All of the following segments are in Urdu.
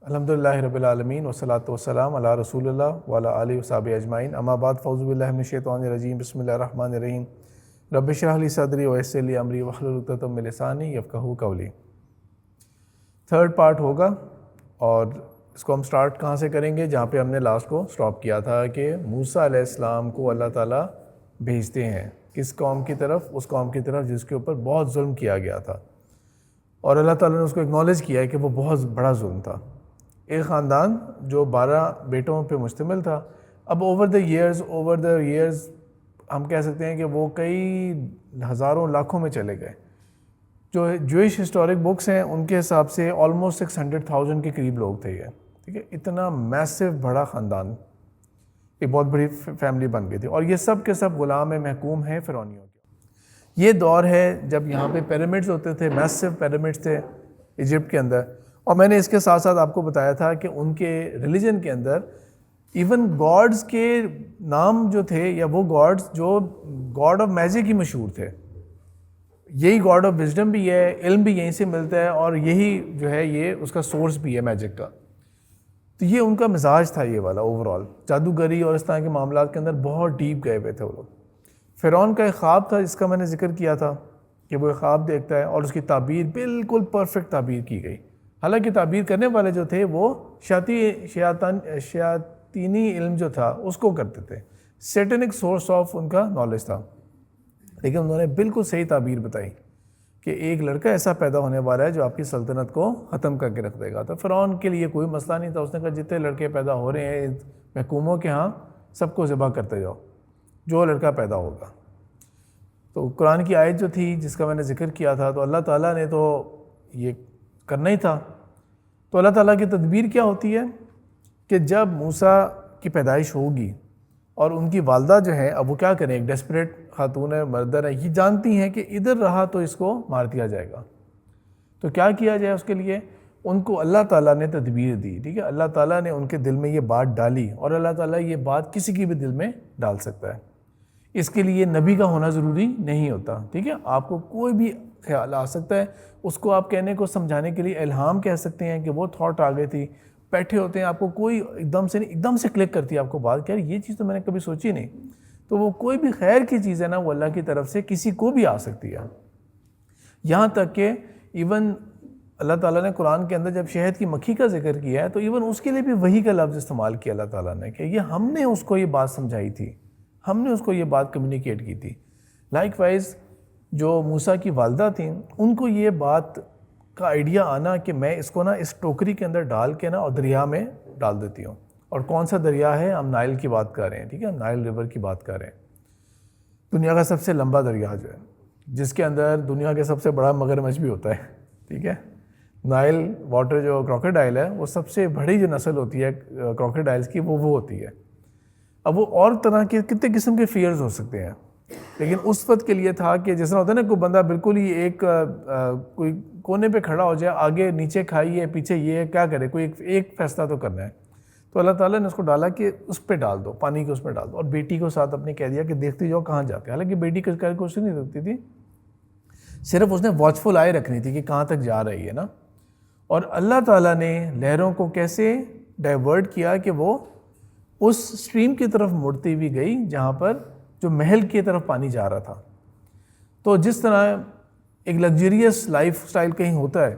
الحمدللہ رب العالمین والصلاۃ والسلام علی رسول اللہ وعلی آلہ وصحبہ اجمعین، اما بعد، فاعوذ باللہ من الشیطان الرجیم، بسم اللہ الرحمن الرحیم، رب اشرح لی صدری ویسر لی امری واحلل عقدۃ من لسانی یفقہوا قولی۔ تھرڈ پارٹ ہوگا، اور اس کو ہم سٹارٹ کہاں سے کریں گے؟ جہاں پہ ہم نے لاسٹ کو سٹاپ کیا تھا کہ موسیٰ علیہ السلام کو اللہ تعالیٰ بھیجتے ہیں کس قوم کی طرف؟ اس قوم کی طرف جس کے اوپر بہت ظلم کیا گیا تھا، اور اللہ تعالیٰ نے اس کو اکنالج کیا ہے کہ وہ بہت بڑا ظلم تھا۔ ایک خاندان جو 12 بیٹوں پہ مشتمل تھا، اب اوور دا ایئرز ہم کہہ سکتے ہیں کہ وہ کئی ہزاروں لاکھوں میں چلے گئے۔ جو جوئش ہسٹورک بکس ہیں ان کے حساب سے آلموسٹ 600,000 کے قریب لوگ تھے یہ، ٹھیک ہے، اتنا میسو بڑا خاندان، ایک بہت بڑی فیملی بن گئی تھی، اور یہ سب کے سب غلام محکوم ہیں فرعونیوں کے۔ یہ دور ہے جب یہاں پہ پیرامڈز ہوتے تھے، میسو پیرامڈز تھے ایجپٹ کے اندر، اور میں نے اس کے ساتھ ساتھ آپ کو بتایا تھا کہ ان کے ریلیجن کے اندر ایون گاڈز کے نام جو تھے، یا وہ گاڈز جو گاڈ آف میجک ہی مشہور تھے، یہی گاڈ آف وزڈم بھی ہے، علم بھی یہیں سے ملتا ہے، اور یہی جو ہے یہ اس کا سورس بھی ہے میجک کا۔ تو یہ ان کا مزاج تھا، یہ والا اوور آل جادوگری اور اس طرح کے معاملات کے اندر بہت ڈیپ گئے ہوئے تھے وہ لوگ۔ فرعون کا ایک خواب تھا جس کا میں نے ذکر کیا تھا کہ وہ ایک خواب دیکھتا ہے، اور اس کی تعبیر بالکل پرفیکٹ تعبیر کی گئی، حالانکہ تعبیر کرنے والے جو تھے وہ شیاطینی علم جو تھا اس کو کرتے تھے، سیٹنک سورس آف ان کا نالج تھا، لیکن انہوں نے بالکل صحیح تعبیر بتائی کہ ایک لڑکا ایسا پیدا ہونے والا ہے جو آپ کی سلطنت کو ختم کر کے رکھ دے گا۔ تو فرعون کے لیے کوئی مسئلہ نہیں تھا، اس نے کہا جتنے لڑکے پیدا ہو رہے ہیں محکوموں کے ہاں سب کو ذبح کرتے جاؤ جو لڑکا پیدا ہوگا۔ تو قرآن کی آیت جو تھی جس کا میں نے ذکر کیا تھا، تو اللہ تعالیٰ نے تو یہ کرنا ہی تھا۔ تو اللہ تعالیٰ کی تدبیر کیا ہوتی ہے کہ جب موسیٰ کی پیدائش ہوگی اور ان کی والدہ جو ہے، اب وہ کیا کریں، ایک ڈیسپریٹ خاتون ہے، مردر ہے، یہ جانتی ہیں کہ ادھر رہا تو اس کو مار دیا جائے گا، تو کیا کیا جائے؟ اس کے لیے ان کو اللہ تعالیٰ نے تدبیر دی، ٹھیک ہے، اللہ تعالیٰ نے ان کے دل میں یہ بات ڈالی، اور اللہ تعالیٰ یہ بات کسی کے بھی دل میں ڈال سکتا ہے۔ اس کے لیے نبی کا ہونا ضروری نہیں ہوتا، ٹھیک ہے، آپ کو کوئی بھی خیال آ سکتا ہے، اس کو آپ کہنے کو سمجھانے کے لیے الہام کہہ سکتے ہیں کہ وہ تھاٹ آ گئی تھی، بیٹھے ہوتے ہیں، آپ کو کوئی ایک دم سے کلک کرتی ہے آپ کو بات کہ یہ چیز تو میں نے کبھی سوچی نہیں، تو وہ کوئی بھی خیر کی چیز ہے نا، وہ اللہ کی طرف سے کسی کو بھی آ سکتی ہے۔ یہاں تک کہ ایون اللہ تعالیٰ نے قرآن کے اندر جب شہد کی مکھی کا ذکر کیا ہے، تو ایون اس کے لیے بھی وہی کا لفظ استعمال کیا اللہ تعالیٰ نے کہ یہ ہم نے اس کو یہ بات سمجھائی تھی، ہم نے اس کو یہ بات کمیونیکیٹ کی تھی۔ لائک وائز جو موسیٰ کی والدہ تھیں، ان کو یہ بات کا آئیڈیا آنا کہ میں اس کو نا اس ٹوکری کے اندر ڈال کے نا اور دریا میں ڈال دیتی ہوں، اور کون سا دریا ہے؟ ہم نائل کی بات کر رہے ہیں، ٹھیک ہے، نائل ریور کی بات کر رہے ہیں، دنیا کا سب سے لمبا دریا جو ہے، جس کے اندر دنیا کا سب سے بڑا مگرمچھ بھی ہوتا ہے، ٹھیک ہے۔ نائل واٹر جو کراکوڈائل ہے، وہ سب سے بڑی جو نسل ہوتی ہے کراکوڈائلز کی، وہ ہوتی ہے۔ اب وہ اور طرح کے کتنے قسم کے فیئرز ہو سکتے ہیں، لیکن اس وقت کے لیے تھا کہ جس طرح ہوتا ہے نا، کوئی بندہ بالکل ہی ایک کوئی کونے پہ کھڑا ہو جائے، آگے نیچے کھائیے پیچھے یہ کیا کرے، کوئی ایک فیصلہ تو کرنا ہے، تو اللہ تعالیٰ نے اس کو ڈالا کہ اس پہ ڈال دو، پانی کو اس پہ ڈال دو، اور بیٹی کو ساتھ اپنے کہہ دیا کہ دیکھتی جاؤ کہاں جاتے ہیں، حالانکہ بیٹی کچھ نہیں رکھتی تھی، صرف اس نے واچفل آئی رکھنی تھی کہ کہاں تک جا رہی ہے نا۔ اور اللہ تعالیٰ نے لہروں کو کیسے ڈائیورٹ کیا کہ وہ اس سٹریم کی طرف مڑتی ہوئی گئی جہاں پر جو محل کی طرف پانی جا رہا تھا۔ تو جس طرح ایک لگزریس لائف سٹائل کہیں ہوتا ہے،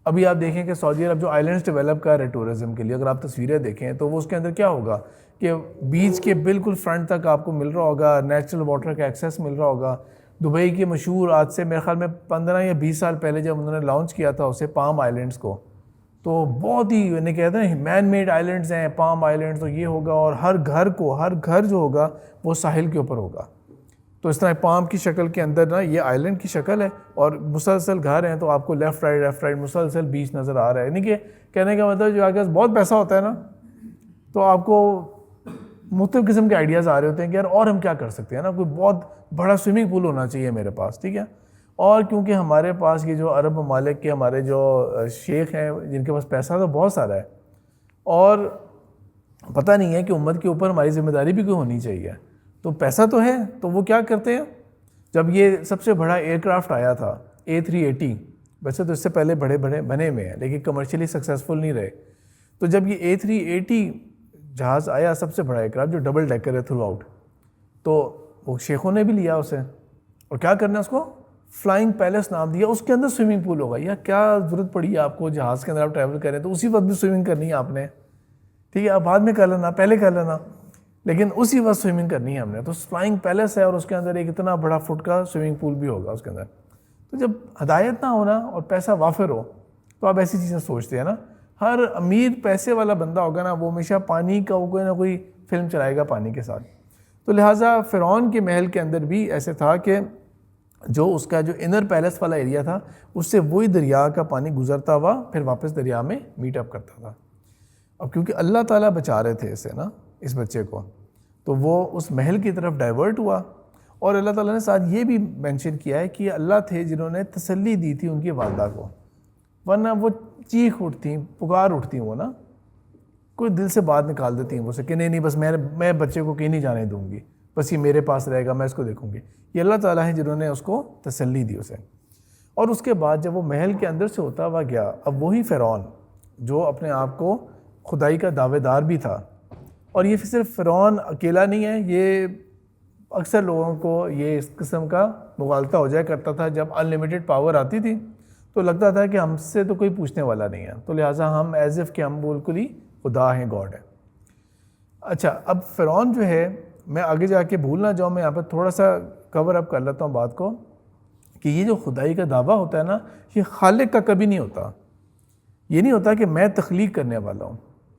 ابھی آپ دیکھیں کہ سعودی عرب جو آئلینڈز ڈیولپ کر رہے ہیں ٹورزم کے لیے، اگر آپ تصویریں دیکھیں تو وہ اس کے اندر کیا ہوگا کہ بیچ کے بالکل فرنٹ تک آپ کو مل رہا ہوگا، نیچرل واٹر کا ایکسیس مل رہا ہوگا۔ دبئی کے مشہور آج سے میرے خیال میں 15 یا 20 سال پہلے جب انہوں نے لانچ کیا تھا اسے، پام آئلینڈز کو، تو بہت ہی انہیں کہتے ہیں مین میڈ آئلینڈز ہیں پام آئلینڈز، تو یہ ہوگا، اور ہر گھر جو ہوگا وہ ساحل کے اوپر ہوگا، تو اس طرح پام کی شکل کے اندر نا یہ آئلینڈ کی شکل ہے، اور مسلسل گھر ہیں، تو آپ کو لیفٹ رائٹ مسلسل بیچ نظر آ رہا ہے، یعنی کہ کہنے کا مطلب جو آگے بہت پیسہ ہوتا ہے نا، تو آپ کو مختلف قسم کے آئیڈیاز آ رہے ہوتے ہیں کہ یار اور ہم کیا کر سکتے ہیں نا، کوئی بہت بڑا سوئمنگ پول ہونا چاہیے میرے پاس، ٹھیک ہے۔ اور کیونکہ ہمارے پاس یہ جو عرب ممالک کے ہمارے جو شیخ ہیں جن کے پاس پیسہ تو بہت سارا ہے، اور پتہ نہیں ہے کہ امت کے اوپر ہماری ذمہ داری بھی کوئی ہونی چاہیے، تو پیسہ تو ہے، تو وہ کیا کرتے ہیں، جب یہ سب سے بڑا ایئر کرافٹ آیا تھا A380، ویسے تو اس سے پہلے بڑے بنے ہوئے ہیں لیکن کمرشلی سکسیزفل نہیں رہے، تو جب یہ A380 جہاز آیا، سب سے بڑا ایئرکرافٹ جو ڈبل ڈیکر ہے تھرو آؤٹ، تو وہ شیخوں نے بھی لیا اسے، اور کیا کرنا ہے اس کو فلائنگ پیلس نام دیا، اس کے اندر سوئمنگ پول ہوگا. یا کیا ضرورت پڑی ہے آپ کو جہاز کے اندر آپ ٹریول کریں تو اسی وقت بھی سوئمنگ کرنی ہے آپ نے، ٹھیک ہے، آپ بعد میں کر لینا، پہلے کر لینا، لیکن اسی وقت سوئمنگ کرنی ہے ہم نے. تو فلائنگ پیلس ہے اور اس کے اندر ایک اتنا بڑا فٹ کا سوئمنگ پول بھی ہوگا اس کے اندر. تو جب ہدایت نہ ہونا اور پیسہ وافر ہو تو آپ ایسی چیزیں سوچتے ہیں نا. ہر امیر پیسے والا بندہ ہوگا نا وہ ہمیشہ پانی کا کوئی نہ کوئی فلم چلائے گا پانی کے ساتھ. تو لہٰذا فرعون کے محل کے اندر بھی ایسے تھا کہ جو اس کا جو انر پیلس والا ایریا تھا اس سے وہی دریا کا پانی گزرتا ہوا پھر واپس دریا میں میٹ اپ کرتا تھا. اب کیونکہ اللہ تعالیٰ بچا رہے تھے اسے نا، اس بچے کو، تو وہ اس محل کی طرف ڈائیورٹ ہوا. اور اللہ تعالیٰ نے ساتھ یہ بھی مینشن کیا ہے کہ یہ اللہ تھے جنہوں نے تسلی دی تھی ان کی والدہ کو، ورنہ وہ چیخ اٹھتی، پکار اٹھتی وہ نا، کوئی دل سے بات نکال دیتی ہیں وہ سے کہ نہیں بس میں بچے کو کہیں نہیں جانے دوں گی، بس یہ میرے پاس رہے گا، میں اس کو دیکھوں گی. یہ اللہ تعالیٰ ہیں جنہوں نے اس کو تسلی دی اسے. اور اس کے بعد جب وہ محل کے اندر سے ہوتا ہوا گیا، اب وہی فرعون جو اپنے آپ کو خدائی کا دعوے دار بھی تھا، اور یہ صرف فرعون اکیلا نہیں ہے، یہ اکثر لوگوں کو یہ اس قسم کا مغالطہ ہو جایا کرتا تھا. جب انلمیٹڈ پاور آتی تھی تو لگتا تھا کہ ہم سے تو کوئی پوچھنے والا نہیں ہے، تو لہٰذا ہم ایز اف کہ ہم بالکل ہی خدا ہیں، گاڈ ہے. اچھا، اب فرعون جو ہے، میں آگے جا کے بھول نہ جاؤں، میں یہاں پہ تھوڑا سا کور اپ کر لیتا ہوں بات کو، کہ یہ جو خدائی کا دعویٰ ہوتا ہے نا، یہ خالق کا کبھی نہیں ہوتا. یہ نہیں ہوتا کہ میں تخلیق کرنے والا ہوں،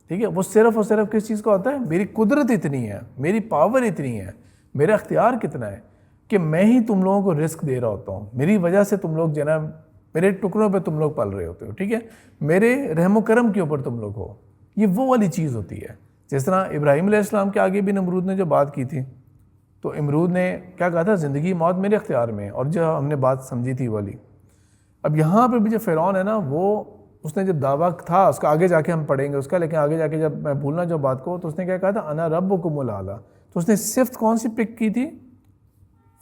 ٹھیک ہے. وہ صرف اور صرف کس چیز کا ہوتا ہے؟ میری قدرت اتنی ہے، میری پاور اتنی ہے، میرا اختیار کتنا ہے کہ میں ہی تم لوگوں کو رزق دے رہا ہوتا ہوں، میری وجہ سے تم لوگ جو ہے نا میرے ٹکڑوں پہ تم لوگ پل رہے ہوتے ہو، ٹھیک ہے، میرے رحم و کرم کے اوپر تم لوگ ہو. یہ وہ والی چیز ہوتی ہے. جس طرح ابراہیم علیہ السلام کے آگے بھی نمرود نے جو بات کی تھی، تو امرود نے کیا کہا تھا؟ زندگی موت میرے اختیار میں، اور جو ہم نے بات سمجھی تھی والی. اب یہاں پہ بھی جو فرعون ہے نا، وہ اس نے جب دعویٰ تھا اس کا، آگے جا کے ہم پڑھیں گے اس کا، لیکن آگے جا کے جب میں بھولنا جو بات کو، تو اس نے کیا کہا تھا؟ انا ربکم الاعلیٰ. تو اس نے صفت کون سی پک کی تھی؟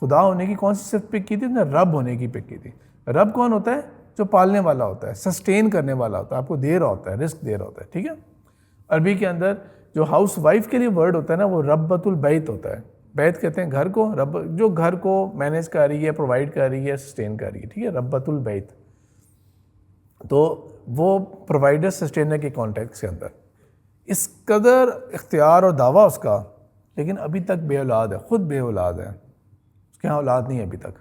خدا ہونے کی کون سی صفت پک کی تھی؟ اس نے رب ہونے کی پک کی تھی. رب کون ہوتا ہے؟ جو پالنے والا ہوتا ہے، سسٹین کرنے والا ہوتا ہے، آپ کو دے رہا ہوتا ہے، رزق دے رہا ہوتا ہے، ٹھیک ہے. عربی کے اندر جو ہاؤس وائف کے لیے ورڈ ہوتا ہے نا، وہ ربۃ البیت ہوتا ہے. بیت کہتے ہیں گھر کو، رب جو گھر کو مینیج کر رہی ہے، پرووائڈ کر رہی ہے، سسٹین کر رہی ہے، ٹھیک ہے، ربۃ البیت. تو وہ پرووائڈر سسٹینر کے کانٹیکٹ کے اندر اس قدر اختیار اور دعویٰ اس کا، لیکن ابھی تک بے اولاد ہے، خود بے اولاد ہے، اس کے ہاں اولاد نہیں ہے ابھی تک.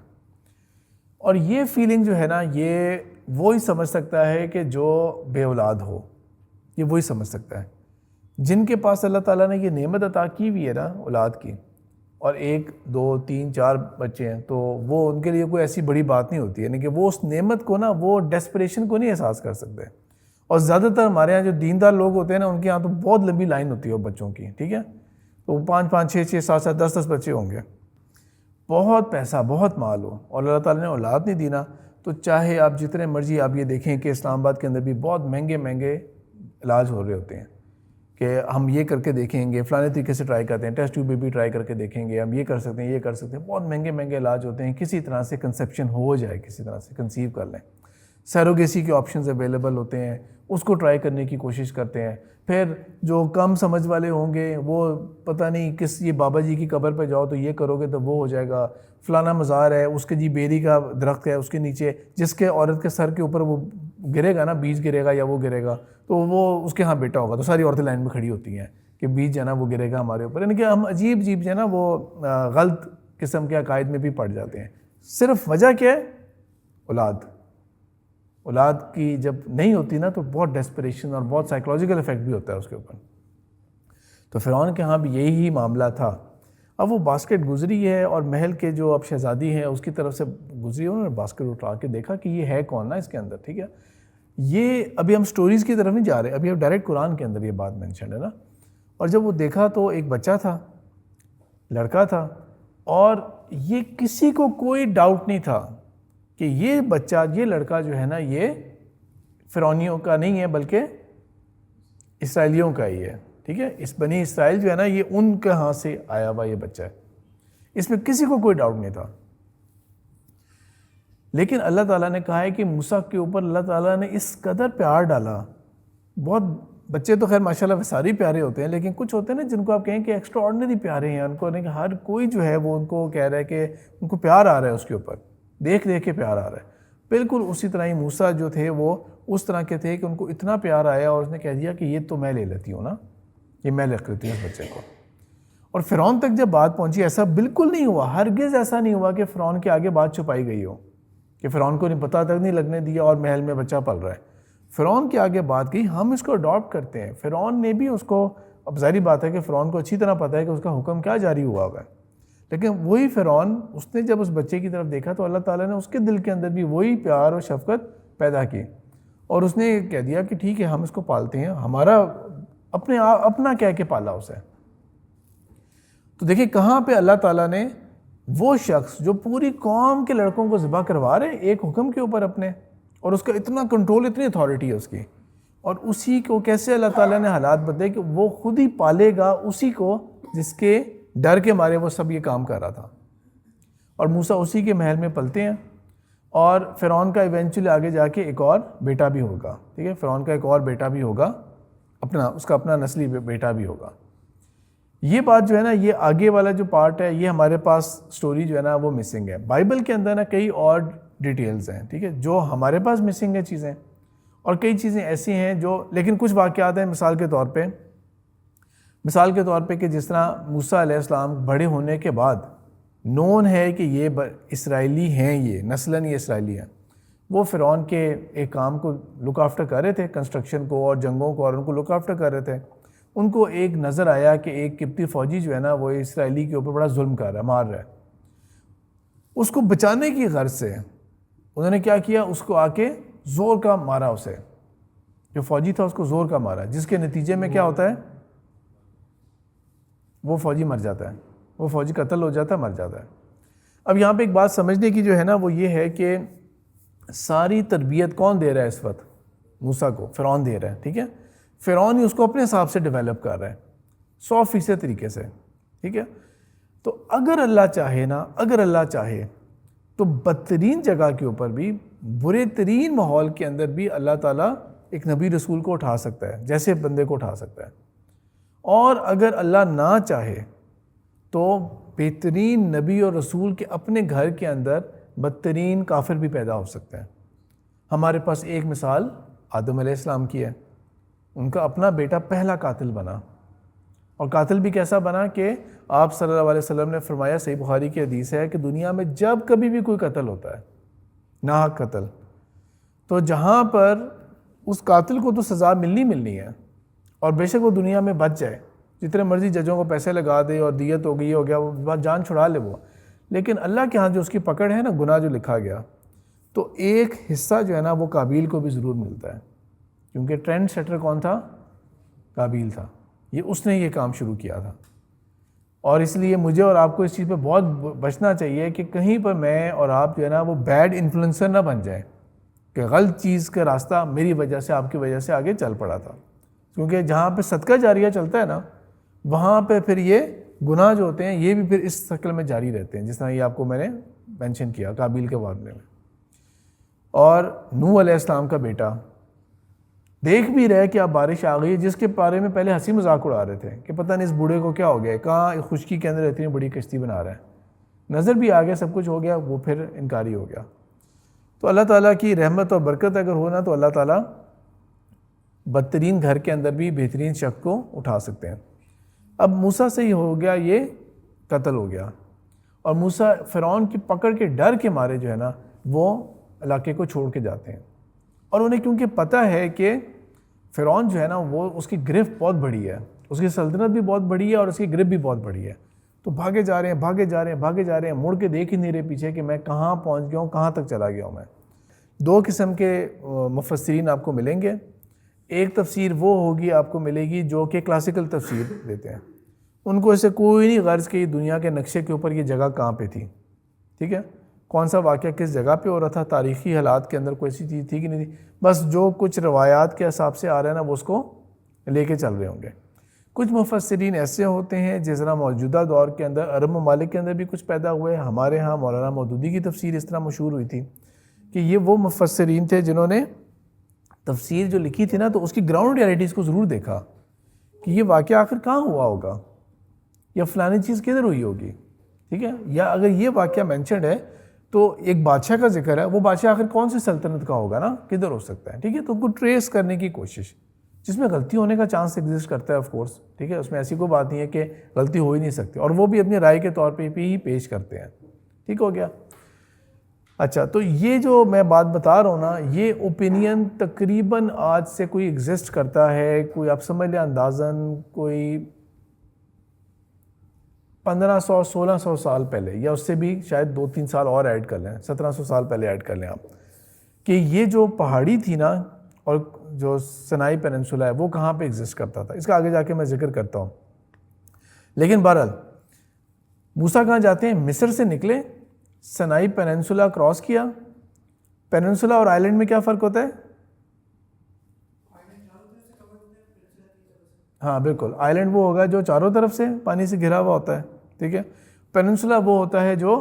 اور یہ فیلنگ جو ہے نا، یہ وہی سمجھ سکتا ہے کہ جو بے اولاد ہو، یہ وہی سمجھ سکتا ہے. جن کے پاس اللہ تعالیٰ نے یہ نعمت عطا کی ہوئی ہے نا اولاد کی، اور 1 2 3 4 بچے ہیں، تو وہ ان کے لیے کوئی ایسی بڑی بات نہیں ہوتی ہے، یعنی کہ وہ اس نعمت کو نا، وہ ڈیسپریشن کو نہیں احساس کر سکتے. اور زیادہ تر ہمارے یہاں جو دیندار لوگ ہوتے ہیں نا، ان کے یہاں تو بہت لمبی لائن ہوتی ہے بچوں کی، ٹھیک ہے، تو 5 5 6 6 7 7 10 10 بچے ہوں گے، بہت پیسہ، بہت مال ہو، اور اللہ تعالیٰ نے اولاد نہیں دینا. تو چاہے آپ جتنے مرضی آپ یہ دیکھیں کہ اسلام آباد کے اندر بھی بہت مہنگے مہنگے علاج ہو رہے ہوتے ہیں کہ ہم یہ کر کے دیکھیں گے، فلانے طریقے سے ٹرائی کرتے ہیں، ٹیسٹ ٹیوب بھی ٹرائی کر کے دیکھیں گے، ہم یہ کر سکتے ہیں، یہ کر سکتے ہیں. بہت مہنگے مہنگے علاج ہوتے ہیں، کسی طرح سے کنسیپشن ہو جائے، کسی طرح سے کنسیو کر لیں. سیروگیسی کے آپشنز اویلیبل ہوتے ہیں، اس کو ٹرائی کرنے کی کوشش کرتے ہیں. پھر جو کم سمجھ والے ہوں گے وہ پتہ نہیں کس، یہ بابا جی کی قبر پہ جاؤ تو یہ کرو گے تو وہ ہو جائے گا، فلانا مزار ہے اس کے جی بیری کا درخت ہے، اس کے نیچے جس کے عورت کے سر کے اوپر وہ گرے گا نا، بیج گرے گا یا وہ گرے گا تو وہ اس کے ہاں بیٹا ہوگا. تو ساری عورتیں لائن میں کھڑی ہوتی ہیں کہ بیج جو ہے نا وہ گرے گا ہمارے اوپر. یعنی کہ ہم عجیب عجیب جو ہے نا وہ غلط قسم کے عقائد میں بھی پڑ جاتے ہیں. صرف وجہ کیا ہے؟ اولاد کی جب نہیں ہوتی نا تو بہت ڈیسپریشن اور بہت سائیکولوجیکل افیکٹ بھی ہوتا ہے اس کے اوپر. تو فرعون کے ہاں بھی یہی معاملہ تھا. اب وہ باسکٹ گزری ہے اور محل کے جو اب شہزادی ہیں اس کی طرف سے گزری، انہوں نے باسکٹ اٹھا کے دیکھا کہ یہ ہے کون نا اس کے اندر، ٹھیک ہے. یہ ابھی ہم سٹوریز کی طرف نہیں جا رہے، ابھی ہم ڈائریکٹ قرآن کے اندر یہ بات مینشن ہے نا. اور جب وہ دیکھا تو ایک بچہ تھا، لڑکا تھا، اور یہ کسی کو کوئی ڈاؤٹ نہیں تھا کہ یہ بچہ، یہ لڑکا جو ہے نا یہ فرعونیوں کا نہیں ہے بلکہ اسرائیلیوں کا ہی ہے، ٹھیک ہے. اس بنی اسرائیل جو ہے نا یہ ان کے ہاں سے آیا ہوا یہ بچہ ہے، اس میں کسی کو کوئی ڈاؤٹ نہیں تھا. لیکن اللہ تعالیٰ نے کہا ہے کہ موسیٰ کے اوپر اللہ تعالیٰ نے اس قدر پیار ڈالا، بہت بچے تو خیر ماشاءاللہ سارے پیارے ہوتے ہیں، لیکن کچھ ہوتے ہیں نا جن کو آپ کہیں کہ ایکسٹرا آرڈنری پیارے ہیں، ان کو نہیں کہ ہر کوئی جو ہے وہ ان کو کہہ رہا ہے کہ ان کو پیار آ رہا ہے اس کے اوپر، دیکھ دیکھ کے پیار آ رہا ہے۔ بالکل اسی طرح ہی موسیٰ جو تھے وہ اس طرح کے تھے کہ ان کو اتنا پیار آیا اور اس نے کہہ دیا کہ یہ تو میں لے لیتی ہوں نا، یہ میں رکھ لیتی ہوں اس بچے کو۔ اور فرعون تک جب بات پہنچی، ایسا بالکل نہیں ہوا، ہرگز ایسا نہیں ہوا کہ فرعون کے آگے بات چھپائی گئی ہو، کہ فرعون کو نہیں پتہ تک نہیں لگنے دیا اور محل میں بچہ پل رہا ہے۔ فرعون کے آگے بات کی، ہم اس کو اڈاپٹ کرتے ہیں۔ فرعون نے بھی اس کو، اب ظاہری بات ہے کہ فرعون کو اچھی طرح پتہ ہے کہ اس کا حکم کیا جاری ہوا ہے، لیکن وہی فرعون، اس نے جب اس بچے کی طرف دیکھا تو اللہ تعالیٰ نے اس کے دل کے اندر بھی وہی پیار اور شفقت پیدا کی، اور اس نے کہہ دیا کہ ٹھیک ہے ہم اس کو پالتے ہیں، ہمارا اپنا کہہ کے پالا اسے۔ تو دیکھیں کہاں پہ اللہ تعالیٰ نے وہ شخص جو پوری قوم کے لڑکوں کو ذبح کروا رہے ایک حکم کے اوپر اپنے، اور اس کا اتنا کنٹرول، اتنی اتھارٹی ہے اس کی، اور اسی کو کیسے اللہ تعالیٰ نے حالات بدلے کہ وہ خود ہی پالے گا اسی کو جس کے ڈر کے مارے وہ سب یہ کام کر رہا تھا۔ اور موسیٰ اسی کے محل میں پلتے ہیں، اور فرعون کا ایونچولی آگے جا کے ایک اور بیٹا بھی ہوگا، ٹھیک ہے، فرعون کا ایک اور بیٹا بھی ہوگا، اس کا اپنا نسلی بیٹا بھی ہوگا۔ یہ بات جو ہے نا، یہ آگے والا جو پارٹ ہے، یہ ہمارے پاس سٹوری جو ہے نا وہ مسنگ ہے۔ بائبل کے اندر نا کئی اور ڈیٹیلز ہیں، ٹھیک ہے، جو ہمارے پاس مسنگ ہیں چیزیں، اور کئی چیزیں ایسی ہیں جو، لیکن کچھ واقعات ہیں مثال کے طور پہ کہ جس طرح موسیٰ علیہ السلام بڑے ہونے کے بعد نون ہے کہ یہ اسرائیلی ہیں، یہ نسلاً یہ اسرائیلی ہیں، وہ فرعون کے ایک کام کو لک آفٹر کر رہے تھے، کنسٹرکشن کو اور جنگوں کو، اور ان کو لک آفٹر کر رہے تھے۔ ان کو ایک نظر آیا کہ ایک قبطی فوجی جو ہے نا وہ اسرائیلی کے اوپر بڑا ظلم کر رہا ہے، مار رہا ہے۔ اس کو بچانے کی غرض سے انہوں نے کیا کیا، اس کو آ کے زور کا مارا، اسے جو فوجی تھا اس کو زور کا مارا، جس کے نتیجے میں کیا ہوتا ہے، وہ فوجی مر جاتا ہے، وہ فوجی قتل ہو جاتا ہے، مر جاتا ہے۔ اب یہاں پہ ایک بات سمجھنے کی جو ہے نا وہ یہ ہے کہ ساری تربیت کون دے رہا ہے اس وقت موسیٰ کو؟ فرعون دے رہا ہے، ٹھیک ہے، فرعون ہی اس کو اپنے حساب سے ڈیولپ کر رہا ہے 100% طریقے سے، ٹھیک ہے۔ تو اگر اللہ چاہے نا، اگر اللہ چاہے تو بدترین جگہ کے اوپر بھی، برے ترین ماحول کے اندر بھی اللہ تعالیٰ ایک نبی رسول کو اٹھا سکتا ہے، جیسے بندے کو اٹھا سکتا ہے۔ اور اگر اللہ نہ چاہے تو بہترین نبی اور رسول کے اپنے گھر کے اندر بدترین کافر بھی پیدا ہو سکتا ہے۔ ہمارے پاس ایک مثال آدم علیہ السلام کی ہے، ان کا اپنا بیٹا پہلا قاتل بنا، اور قاتل بھی کیسا بنا کہ آپ صلی اللہ علیہ وسلم نے فرمایا، صحیح بخاری کی حدیث ہے کہ دنیا میں جب کبھی بھی کوئی قتل ہوتا ہے، ناحق قتل، تو جہاں پر اس قاتل کو تو سزا ملنی ہے، اور بے شک وہ دنیا میں بچ جائے، جتنے مرضی ججوں کو پیسے لگا دے اور دیت ہو گئی ہو گیا، وہ جان چھڑا لے وہ، لیکن اللہ کے ہاں جو اس کی پکڑ ہے نا، گناہ جو لکھا گیا، تو ایک حصہ جو ہے نا وہ قابیل کو بھی ضرور ملتا ہے، کیونکہ ٹرینڈ سیٹر کون تھا؟ قابیل تھا، اس نے یہ کام شروع کیا تھا۔ اور اس لیے مجھے اور آپ کو اس چیز پہ بہت بچنا چاہیے کہ کہیں پر میں اور آپ جو ہے نا وہ بیڈ انفلوئنسر نہ بن جائیں، کہ غلط چیز کا راستہ میری وجہ سے، آپ کی وجہ سے آگے چل پڑا تھا، کیونکہ جہاں پہ صدقہ جاریہ چلتا ہے نا، وہاں پہ پھر یہ گناہ جو ہوتے ہیں یہ بھی پھر اس شکل میں جاری رہتے ہیں، جس طرح یہ آپ کو میں نے مینشن کیا قابیل کے بارے میں۔ اور نوح علیہ السلام کا بیٹا دیکھ بھی رہے کہ اب بارش آ گئی، جس کے بارے میں پہلے ہنسی مذاق اڑا رہے تھے کہ پتہ نہیں اس بوڑھے کو کیا ہو گیا ہے، کہاں خشکی کے اندر اتنی بڑی کشتی بنا رہا ہے، نظر بھی آ گیا، سب کچھ ہو گیا، وہ پھر انکاری ہو گیا۔ تو اللہ تعالیٰ کی رحمت اور برکت اگر ہو نا تو اللہ تعالیٰ بدترین گھر کے اندر بھی بہترین شخص کو اٹھا سکتے ہیں۔ اب موسیٰ سے ہی ہو گیا، یہ قتل ہو گیا، اور موسیٰ فرعون کی پکڑ کے ڈر کے مارے جو ہے نا وہ علاقے کو چھوڑ کے جاتے ہیں، اور انہیں کیونکہ پتہ ہے کہ فرعون جو ہے نا وہ اس کی گرفت بہت بڑی ہے، اس کی سلطنت بھی بہت بڑی ہے اور اس کی گرفت بھی بہت بڑی ہے، تو بھاگے جا رہے ہیں، مڑ کے دیکھ ہی نہیں رہے پیچھے کہ میں کہاں پہنچ گیا ہوں، کہاں تک چلا گیا ہوں میں۔ دو قسم کے مفسرین آپ کو ملیں گے، ایک تفسیر وہ ہوگی آپ کو ملے گی جو کہ کلاسیکل تفسیر دیتے ہیں، ان کو ایسے کوئی نہیں غرض کہ دنیا کے نقشے کے اوپر یہ جگہ کہاں پہ تھی، ٹھیک ہے، کون سا واقعہ کس جگہ پہ ہو رہا تھا، تاریخی حالات کے اندر کوئی ایسی چیز تھی کہ نہیں تھی، بس جو کچھ روایات کے حساب سے آ رہا ہے نا وہ اس کو لے کے چل رہے ہوں گے۔ کچھ مفسرین ایسے ہوتے ہیں جس طرح موجودہ دور کے اندر عرب ممالک کے اندر بھی کچھ پیدا ہوئے، ہمارے ہاں مولانا مودودی کی تفسیر اس طرح مشہور ہوئی تھی کہ یہ وہ مفسرین تھے جنہوں نے تفسیر جو لکھی تھی نا تو اس کی گراؤنڈ ریالٹیز کو ضرور دیکھا کہ یہ واقعہ آخر کہاں ہوا ہوگا یا فلانی چیز کدھر ہوئی ہوگی, ٹھیک ہے. یا اگر یہ واقعہ مینشنڈ ہے تو ایک بادشاہ کا ذکر ہے, وہ بادشاہ آخر کون سی سلطنت کا ہوگا نا, کدھر ہو سکتا ہے, ٹھیک ہے. تو ان کو ٹریس کرنے کی کوشش, جس میں غلطی ہونے کا چانس ایگزسٹ کرتا ہے آف کورس, ٹھیک ہے. اس میں ایسی کوئی بات نہیں ہے کہ غلطی ہو ہی نہیں سکتی, اور وہ بھی اپنی رائے کے طور پہ ہی پیش کرتے ہیں, ٹھیک ہو گیا. اچھا, تو یہ جو میں بات بتا رہا ہوں نا, یہ اوپینین تقریباً آج سے کوئی ایگزسٹ کرتا ہے, کوئی آپ سمجھ لیں اندازاً کوئی 1500-1600 سال پہلے, یا اس سے بھی شاید 2-3 سال اور ایڈ کر لیں, 1700 سال پہلے ایڈ کر لیں آپ, کہ یہ جو پہاڑی تھی نا اور جو سنائی پیننسولا ہے وہ کہاں پہ ایگزسٹ کرتا تھا, اس کا آگے جا کے میں ذکر کرتا ہوں. لیکن بہرحال موسیٰ کہاں جاتے ہیں, مصر سے نکلے, سنائی پیننسولا کراس کیا. پیننسولا اور آئلینڈ میں کیا فرق ہوتا ہے؟ ہاں بالکل, آئلینڈ وہ ہوگا جو چاروں طرف سے پانی سے گھرا ہوا ہوتا ہے, ٹھیک ہے. پیننسولا وہ ہوتا ہے جو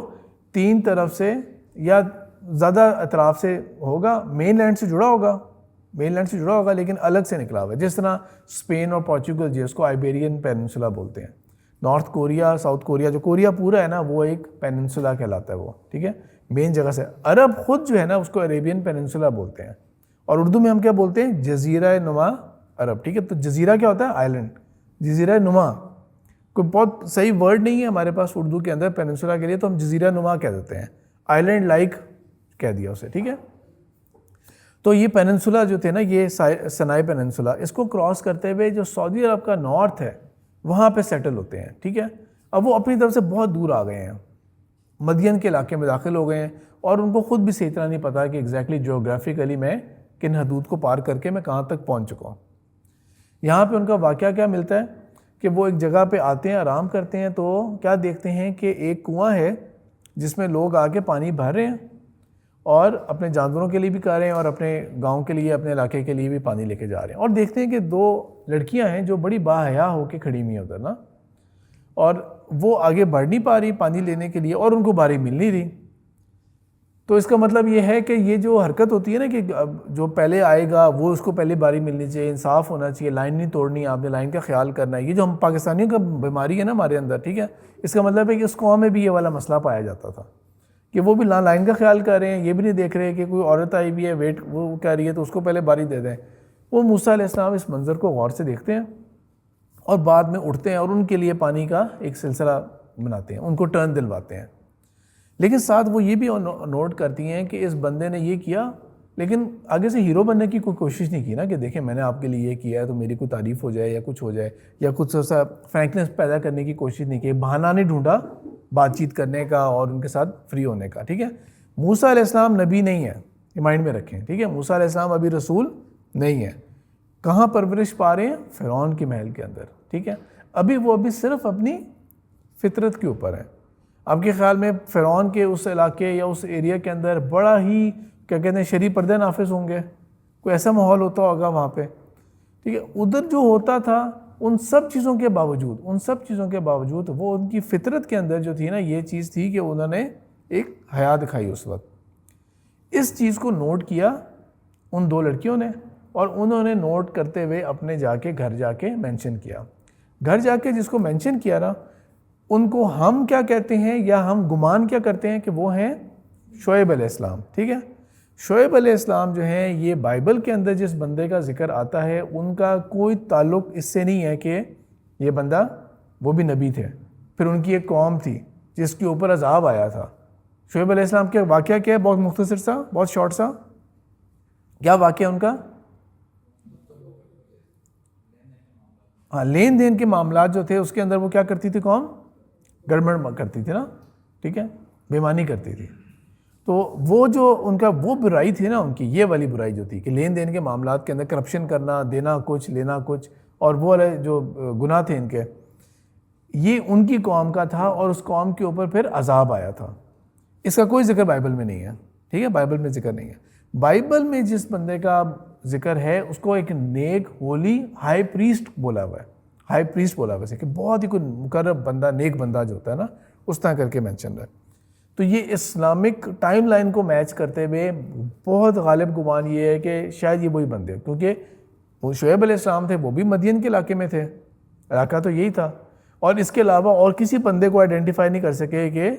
3 طرف سے یا زیادہ اطراف سے ہوگا, مین لینڈ سے جڑا ہوگا لیکن الگ سے نکلا ہوا ہے. جس طرح اسپین اور پورچوگل جس کو آئیبیرین پیننسولا بولتے ہیں. نارتھ کوریا, ساؤتھ کوریا, جو کوریا پورا ہے نا وہ ایک پیننسولا کہلاتا ہے وہ, ٹھیک ہے, مین جگہ سے. عرب خود جو ہے نا اس کو عربین پیننسولا بولتے ہیں, اور اردو میں ہم کیا بولتے ہیں, جزیرہ نما عرب, ٹھیک ہے. تو جزیرہ کیا ہوتا ہے؟ آئلینڈ. جزیرہ نما کوئی بہت صحیح ورڈ نہیں ہے ہمارے پاس اردو کے اندر پیننسولا کے لیے, تو ہم جزیرہ نما کہہ دیتے ہیں, آئلینڈ لائک کہہ دیا اسے, ٹھیک ہے. تو یہ پیننسولا جو تھے نا, یہ سنائی پیننسولا, اس کو کراس کرتے ہوئے جو سعودی عرب کا نارتھ ہے وہاں پہ سیٹل ہوتے ہیں, ٹھیک ہے. اب وہ اپنی طرف سے بہت دور آ گئے ہیں, مدین کے علاقے میں داخل ہو گئے ہیں, اور ان کو خود بھی صحیح طرح نہیں پتا کہ ایگزیکٹلی جیوگرافیکلی میں کن حدود کو پار کر کے میں کہاں تک پہنچ چکا ہوں. یہاں پہ ان کا واقعہ کیا ملتا ہے کہ وہ ایک جگہ پہ آتے ہیں, آرام کرتے ہیں, تو کیا دیکھتے ہیں کہ ایک کنواں ہے جس میں لوگ آ کے پانی بھر رہے ہیں, اور اپنے جانوروں کے لیے بھی کر رہے ہیں, اور اپنے گاؤں کے لیے, اپنے علاقے کے لیے بھی پانی لے کے جا رہے ہیں. اور دیکھتے ہیں کہ 2 لڑکیاں ہیں جو بڑی باحیا ہو کے کھڑی ہوئی ہیں ادھر نا, اور وہ آگے بڑھ نہیں پا رہی پانی لینے کے لیے, اور ان کو باری مل نہیں رہی. تو اس کا مطلب یہ ہے کہ یہ جو حرکت ہوتی ہے نا کہ جو پہلے آئے گا وہ اس کو پہلے باری ملنی چاہیے, انصاف ہونا چاہیے, لائن نہیں توڑنی, آپ نے لائن کا خیال کرنا ہے. یہ جو ہم پاکستانیوں کا بیماری ہے نا ہمارے اندر, ٹھیک ہے, اس کا مطلب ہے کہ اس قوم میں بھی یہ والا مسئلہ پایا جاتا تھا کہ وہ بھی لائن کا خیال کر رہے ہیں, یہ بھی نہیں دیکھ رہے کہ کوئی عورت آئی بھی ہے, ویٹ وہ کہہ رہی ہے تو اس کو پہلے باری دے دیں. وہ موسیٰ علیہ السلام اس منظر کو غور سے دیکھتے ہیں اور بعد میں اٹھتے ہیں اور ان کے لیے پانی کا ایک سلسلہ بناتے ہیں, ان کو ٹرن دلواتے ہیں. لیکن ساتھ وہ یہ بھی نوٹ کرتی ہیں کہ اس بندے نے یہ کیا, لیکن آگے سے ہیرو بننے کی کوئی کوشش نہیں کی نا, کہ دیکھیں میں نے آپ کے لیے یہ کیا ہے تو میری کوئی تعریف ہو جائے یا کچھ ہو جائے, یا کچھ ایسا فرینکنس پیدا کرنے کی کوشش نہیں کی, بہانہ نہیں ڈھونڈا بات چیت کرنے کا اور ان کے ساتھ فری ہونے کا, ٹھیک ہے. موسیٰ علیہ السلام نبی نہیں ہے, یہ مائنڈ میں رکھیں, ٹھیک ہے. موسیٰ علیہ السلام ابھی رسول نہیں ہے. کہاں پرورش پا رہے ہیں؟ فرعون کے محل کے اندر, ٹھیک ہے. ابھی صرف اپنی فطرت کے اوپر ہے. آپ کے خیال میں فرعون کے اس علاقے یا اس ایریا کے اندر بڑا ہی کیا کہتے ہیں شرعی پردے نافذ ہوں گے, کوئی ایسا ماحول ہوتا ہوگا وہاں پہ, ٹھیک ہے. ادھر جو ہوتا تھا ان سب چیزوں کے باوجود وہ ان کی فطرت کے اندر جو تھی نا, یہ چیز تھی کہ انہوں نے ایک حیا دکھائی اس وقت. اس چیز کو نوٹ کیا ان 2 لڑکیوں نے, اور انہوں نے نوٹ کرتے ہوئے اپنے گھر جا کے مینشن کیا. گھر جا کے جس کو مینشن کیا نا, ان کو ہم کیا کہتے ہیں یا ہم گمان کیا کرتے ہیں کہ وہ ہیں شعیب علیہ السلام, ٹھیک ہے. شعیب علیہ السلام جو ہیں, یہ بائبل کے اندر جس بندے کا ذکر آتا ہے ان کا کوئی تعلق اس سے نہیں ہے کہ یہ بندہ وہ بھی نبی تھے. پھر ان کی ایک قوم تھی جس کے اوپر عذاب آیا تھا. شعیب علیہ السلام کا واقعہ کیا ہے؟ بہت مختصر سا, بہت شارٹ سا. کیا واقعہ ان کا؟ ہاں, لین دین کے معاملات جو تھے اس کے اندر وہ کیا کرتی تھی قوم؟ گڑبڑ کرتی تھی نا, ٹھیک ہے, بےمانی کرتی تھی. تو وہ جو ان کا وہ برائی تھی نا, ان کی یہ والی برائی جو تھی کہ لین دین کے معاملات کے اندر کرپشن کرنا, دینا کچھ لینا کچھ, اور وہ والے جو گناہ تھے ان کے, یہ ان کی قوم کا تھا, اور اس قوم کے اوپر پھر عذاب آیا تھا. اس کا کوئی ذکر بائبل میں نہیں ہے, ٹھیک ہے, بائبل میں ذکر نہیں ہے. بائبل میں جس بندے کا ذکر ہے اس کو ایک نیک ہولی ہائی پریسٹ بولا ہوا ہے, ہائی پریسٹ بولا ہوا ہے کہ بہت ہی کوئی مقرب بندہ, نیک بندہ جو ہوتا ہے نا, اس طرح کر کے مینشن ہے. تو یہ اسلامک ٹائم لائن کو میچ کرتے ہوئے بہت غالب گمان یہ ہے کہ شاید یہ وہی بندے، کیونکہ وہ شعیب علیہ السلام تھے، وہ بھی مدین کے علاقے میں تھے، علاقہ تو یہی تھا، اور اس کے علاوہ اور کسی بندے کو آئیڈینٹیفائی نہیں کر سکے کہ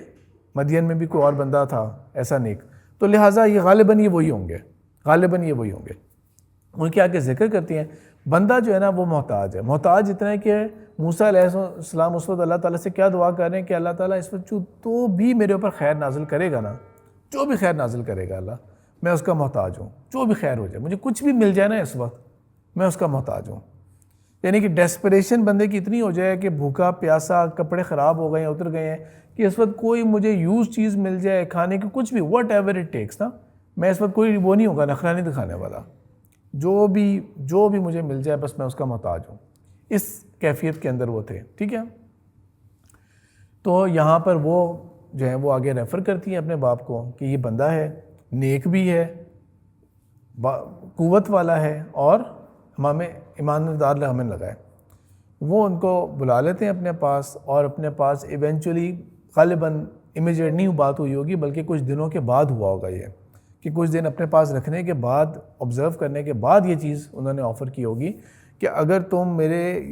مدین میں بھی کوئی اور بندہ تھا ایسا نیک، تو لہٰذا یہ غالباً یہ وہی ہوں گے، غالباً یہ وہی ہوں گے۔ ان کے آگے ذکر کرتی ہیں بندہ جو ہے نا وہ محتاج ہے، محتاج اتنا ہے کہ موسیٰ علیہ السلام اس وقت اللہ تعالیٰ سے کیا دعا کر رہے ہیں کہ اللہ تعالیٰ اس وقت تو بھی میرے اوپر خیر نازل کرے گا نا، جو بھی خیر نازل کرے گا اللہ، میں اس کا محتاج ہوں، جو بھی خیر ہو جائے، مجھے کچھ بھی مل جائے نا اس وقت میں اس کا محتاج ہوں۔ یعنی کہ ڈیسپریشن بندے کی اتنی ہو جائے کہ بھوکا پیاسا، کپڑے خراب ہو گئے ہیں، اتر گئے ہیں، کہ اس وقت کوئی مجھے یوز چیز مل جائے کھانے کی، کچھ بھی واٹ ایور اٹ ٹیکس نا، میں اس وقت کوئی وہ نہیں ہوگا، نخرہ نہیں دکھانے والا، جو بھی مجھے مل جائے بس میں اس کا محتاج ہوں۔ اس کیفیت کے اندر وہ تھے، ٹھیک ہے۔ تو یہاں پر وہ جو ہے وہ آگے ریفر کرتی ہیں اپنے باپ کو کہ یہ بندہ ہے، نیک بھی ہے، قوت والا ہے، اور ہمیں ایماندار ہمیں لگائے۔ وہ ان کو بلا لیتے ہیں اپنے پاس، اور اپنے پاس ایونچولی غالباً امیجیٹ نہیں بات ہوئی ہوگی بلکہ کچھ دنوں کے بعد ہوا ہوگا، یہ کہ کچھ دن اپنے پاس رکھنے کے بعد، آبزرو کرنے کے بعد یہ چیز انہوں نے آفر کی ہوگی کہ اگر تم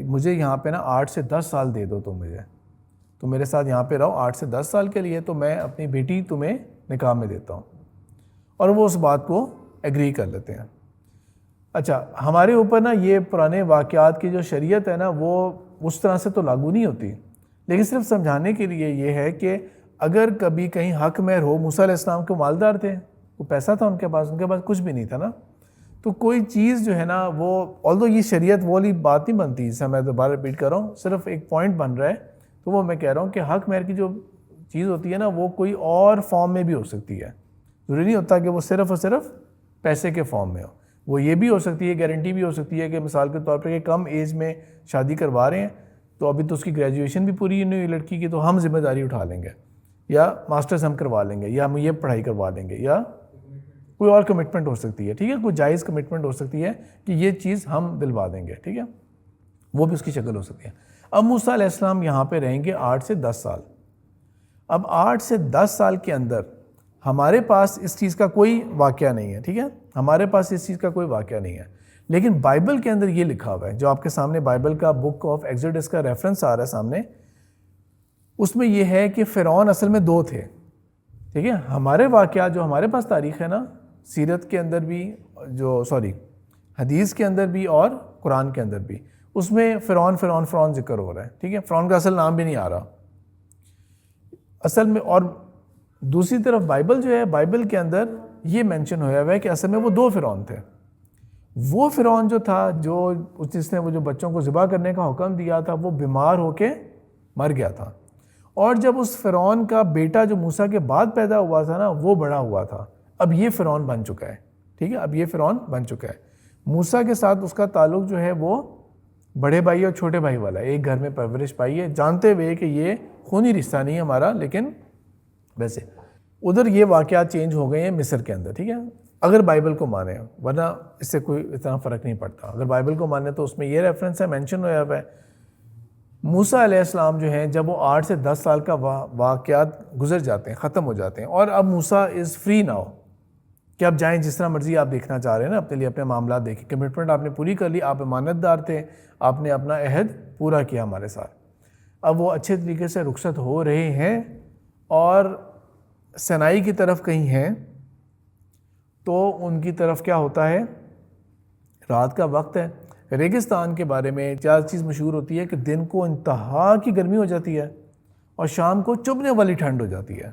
مجھے یہاں پہ نا 8 سے 10 سال دے دو، تم میرے ساتھ یہاں پہ رہو 8 سے 10 سال کے لیے، تو میں اپنی بیٹی تمہیں نکاح میں دیتا ہوں، اور وہ اس بات کو ایگری کر لیتے ہیں۔ اچھا، ہمارے اوپر نا یہ پرانے واقعات کی جو شریعت ہے نا وہ اس طرح سے تو لاگو نہیں ہوتی، لیکن صرف سمجھانے کے لیے یہ ہے کہ اگر کبھی کہیں حق مہر ہو، موسیٰ علیہ السلام کو مالدار تھے، وہ پیسہ تھا ان کے پاس کچھ بھی نہیں تھا نا، تو کوئی چیز جو ہے نا وہ آلدو یہ شریعت والی بات نہیں بنتی، جسے میں دوبارہ ریپیٹ کر رہا ہوں، صرف ایک پوائنٹ بن رہا ہے، تو وہ میں کہہ رہا ہوں کہ حق مہر کی جو چیز ہوتی ہے نا وہ کوئی اور فارم میں بھی ہو سکتی ہے، ضروری نہیں ہوتا کہ وہ صرف اور صرف پیسے کے فارم میں ہو، وہ یہ بھی ہو سکتی ہے، گارنٹی بھی ہو سکتی ہے کہ مثال کے طور پر کہ کم ایج میں شادی کروا رہے ہیں، تو ابھی تو اس کی گریجویشن بھی پوری نہیں ہوئی لڑکی کی، تو ہم ذمہ داری اٹھا لیں گے، یا ماسٹرز ہم کروا لیں گے، یا ہم یہ پڑھائی کروا لیں گے، یا کوئی اور کمٹمنٹ ہو سکتی ہے، ٹھیک ہے، کوئی جائز کمٹمنٹ ہو سکتی ہے کہ یہ چیز ہم دلوا دیں گے، ٹھیک ہے، وہ بھی اس کی شکل ہو سکتی ہے۔ اب موسیٰ علیہ السلام یہاں پہ رہیں گے 8 سے 10 سال۔ اب 8 سے 10 سال کے اندر ہمارے پاس اس چیز کا کوئی واقعہ نہیں ہے، ٹھیک ہے، ہمارے پاس اس چیز کا کوئی واقعہ نہیں ہے، لیکن بائبل کے اندر یہ لکھا ہوا ہے، جو آپ کے سامنے بائبل کا بک آف ایکسوڈس کا ریفرنس آ رہا ہے سامنے، اس میں یہ ہے کہ فرعون اصل میں 2 تھے، ٹھیک ہے۔ ہمارے واقعات جو ہمارے پاس تاریخ ہے نا، سیرت کے اندر بھی، حدیث کے اندر بھی اور قرآن کے اندر بھی، اس میں فرعون ذکر ہو رہا ہے، ٹھیک ہے، فرعون کا اصل نام بھی نہیں آ رہا اصل میں۔ اور دوسری طرف بائبل جو ہے، بائبل کے اندر یہ مینشن ہوا ہے کہ اصل میں وہ 2 فرعون تھے۔ وہ فرعون جو تھا، جس نے وہ جو بچوں کو ذبح کرنے کا حکم دیا تھا، وہ بیمار ہو کے مر گیا تھا، اور جب اس فرعون کا بیٹا جو موسیٰ کے بعد پیدا ہوا تھا نا، وہ بڑا ہوا تھا، اب یہ فرعون بن چکا ہے، ٹھیک ہے، اب یہ فرعون بن چکا ہے۔ موسیٰ کے ساتھ اس کا تعلق جو ہے وہ بڑے بھائی اور چھوٹے بھائی والا ہے، ایک گھر میں پرورش پائی ہے، جانتے ہوئے کہ یہ خونی رشتہ نہیں ہے ہمارا، لیکن ویسے ادھر یہ واقعات چینج ہو گئے ہیں مصر کے اندر، ٹھیک ہے، اگر بائبل کو مانیں، ورنہ اس سے کوئی اتنا فرق نہیں پڑتا۔ اگر بائبل کو مانیں تو اس میں یہ ریفرنس ہے، مینشن ہوا ہے موسیٰ علیہ السلام جو ہیں جب وہ 8 سے 10 سال کا واقعات گزر جاتے ہیں، ختم ہو جاتے ہیں، اور اب موسیٰ از فری ناؤ کہ اب جائیں جس طرح مرضی آپ دیکھنا چاہ رہے ہیں نا، اپنے لیے اپنے معاملات دیکھیں، کمٹمنٹ آپ نے پوری کر لی، آپ امانت دار تھے، آپ نے اپنا عہد پورا کیا ہمارے ساتھ، اب وہ اچھے طریقے سے رخصت ہو رہے ہیں اور سینائی کی طرف کہیں ہیں، تو ان کی طرف کیا ہوتا ہے، رات کا وقت ہے۔ ریگستان کے بارے میں کیا چیز مشہور ہوتی ہے کہ دن کو انتہا کی گرمی ہو جاتی ہے اور شام کو چبھنے والی ٹھنڈ ہو جاتی ہے۔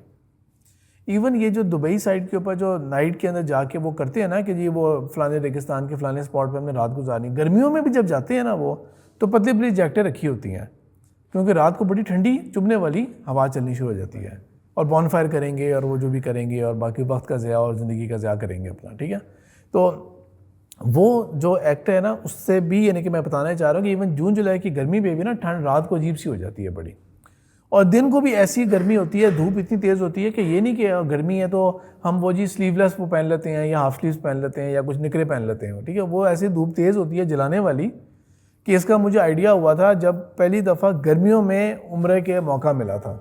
ایون یہ جو دبئی سائڈ کے اوپر جو نائٹ کے اندر جا کے وہ کرتے ہیں نا کہ جی وہ فلانے ریگستان کے فلانے اسپاٹ پہ ہم نے رات گزارنی، گرمیوں میں بھی جب جاتے ہیں نا وہ تو پتلی پتلی جیکٹیں رکھی ہوتی ہیں، کیونکہ رات کو بڑی ٹھنڈی چبھنے والی ہوا چلنی شروع ہو جاتی ہے، اور بون فائر کریں گے اور وہ جو بھی کریں گے اور باقی وقت کا ضیاع اور زندگی کا ضیاع کریں گے اپنا، ٹھیک ہے۔ تو وہ جو ایکٹ ہے نا اس سے بھی یعنی کہ میں بتانا چاہ رہا ہوں کہ ایون جون جولائی کی گرمی پہ بھی نا ٹھنڈ رات کو عجیب سی ہو جاتی ہے بڑی، اور دن کو بھی ایسی گرمی ہوتی ہے، دھوپ اتنی تیز ہوتی ہے کہ یہ نہیں کہ گرمی ہے تو ہم وہ جی سلیو لیس وہ پہن لیتے ہیں یا ہاف سلیوز پہن لیتے ہیں یا کچھ نکرے پہن لیتے ہیں، ٹھیک ہے، وہ ایسی دھوپ تیز ہوتی ہے جلانے والی کہ اس کا مجھے آئیڈیا ہوا تھا جب پہلی دفعہ گرمیوں میں عمرے کے موقع ملا تھا۔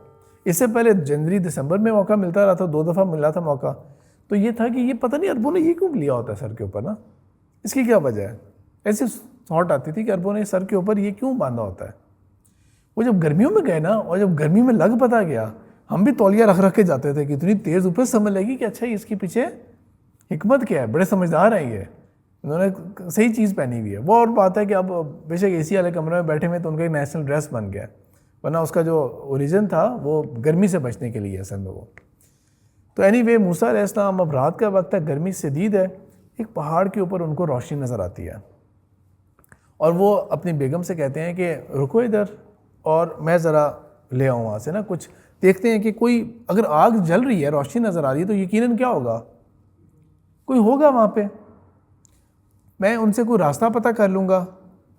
اس سے پہلے جنوری دسمبر میں موقع ملتا رہا تھا، 2 دفعہ ملا تھا موقع. تو یہ تھا کہ یہ پتہ نہیں عربوں نے یہ کیوں لیا ہوتا ہے سر کے اوپر نا، اس کی کیا وجہ ہے. ایسی تھاٹ آتی تھی کہ عربوں نے سر کے اوپر یہ کیوں باندھا ہوتا ہے. وہ جب گرمیوں میں گئے نا، اور جب گرمی میں لگ پتا گیا، ہم بھی تولیہ رکھ کے جاتے تھے کہ اتنی تیز اوپر سمجھ لگی کہ اچھا اس کے پیچھے حکمت کیا ہے، بڑے سمجھدار ہیں یہ، انہوں نے صحیح چیز پہنی ہوئی ہے. وہ اور بات ہے کہ اب بے شک اے سی والے کمرے میں بیٹھے ہوئے تو ان کا ایک نیشنل ڈریس بن گیا، ورنہ اس کا جو اوریجن تھا وہ گرمی سے بچنے کے لیے اصل میں وہ. تو اینی وے موسیٰ علیہ السلام، اب رات کا وقت ہے، گرمی شدید ہے، ایک پہاڑ کے اوپر ان کو روشنی نظر آتی ہے، اور وہ اپنی بیگم سے کہتے ہیں کہ رکو ادھر اور میں ذرا لے آؤں وہاں سے نا کچھ. دیکھتے ہیں کہ کوئی اگر آگ جل رہی ہے، روشنی نظر آ رہی ہے، تو یقیناً کیا ہوگا، کوئی ہوگا وہاں پہ. میں ان سے کوئی راستہ پتہ کر لوں گا،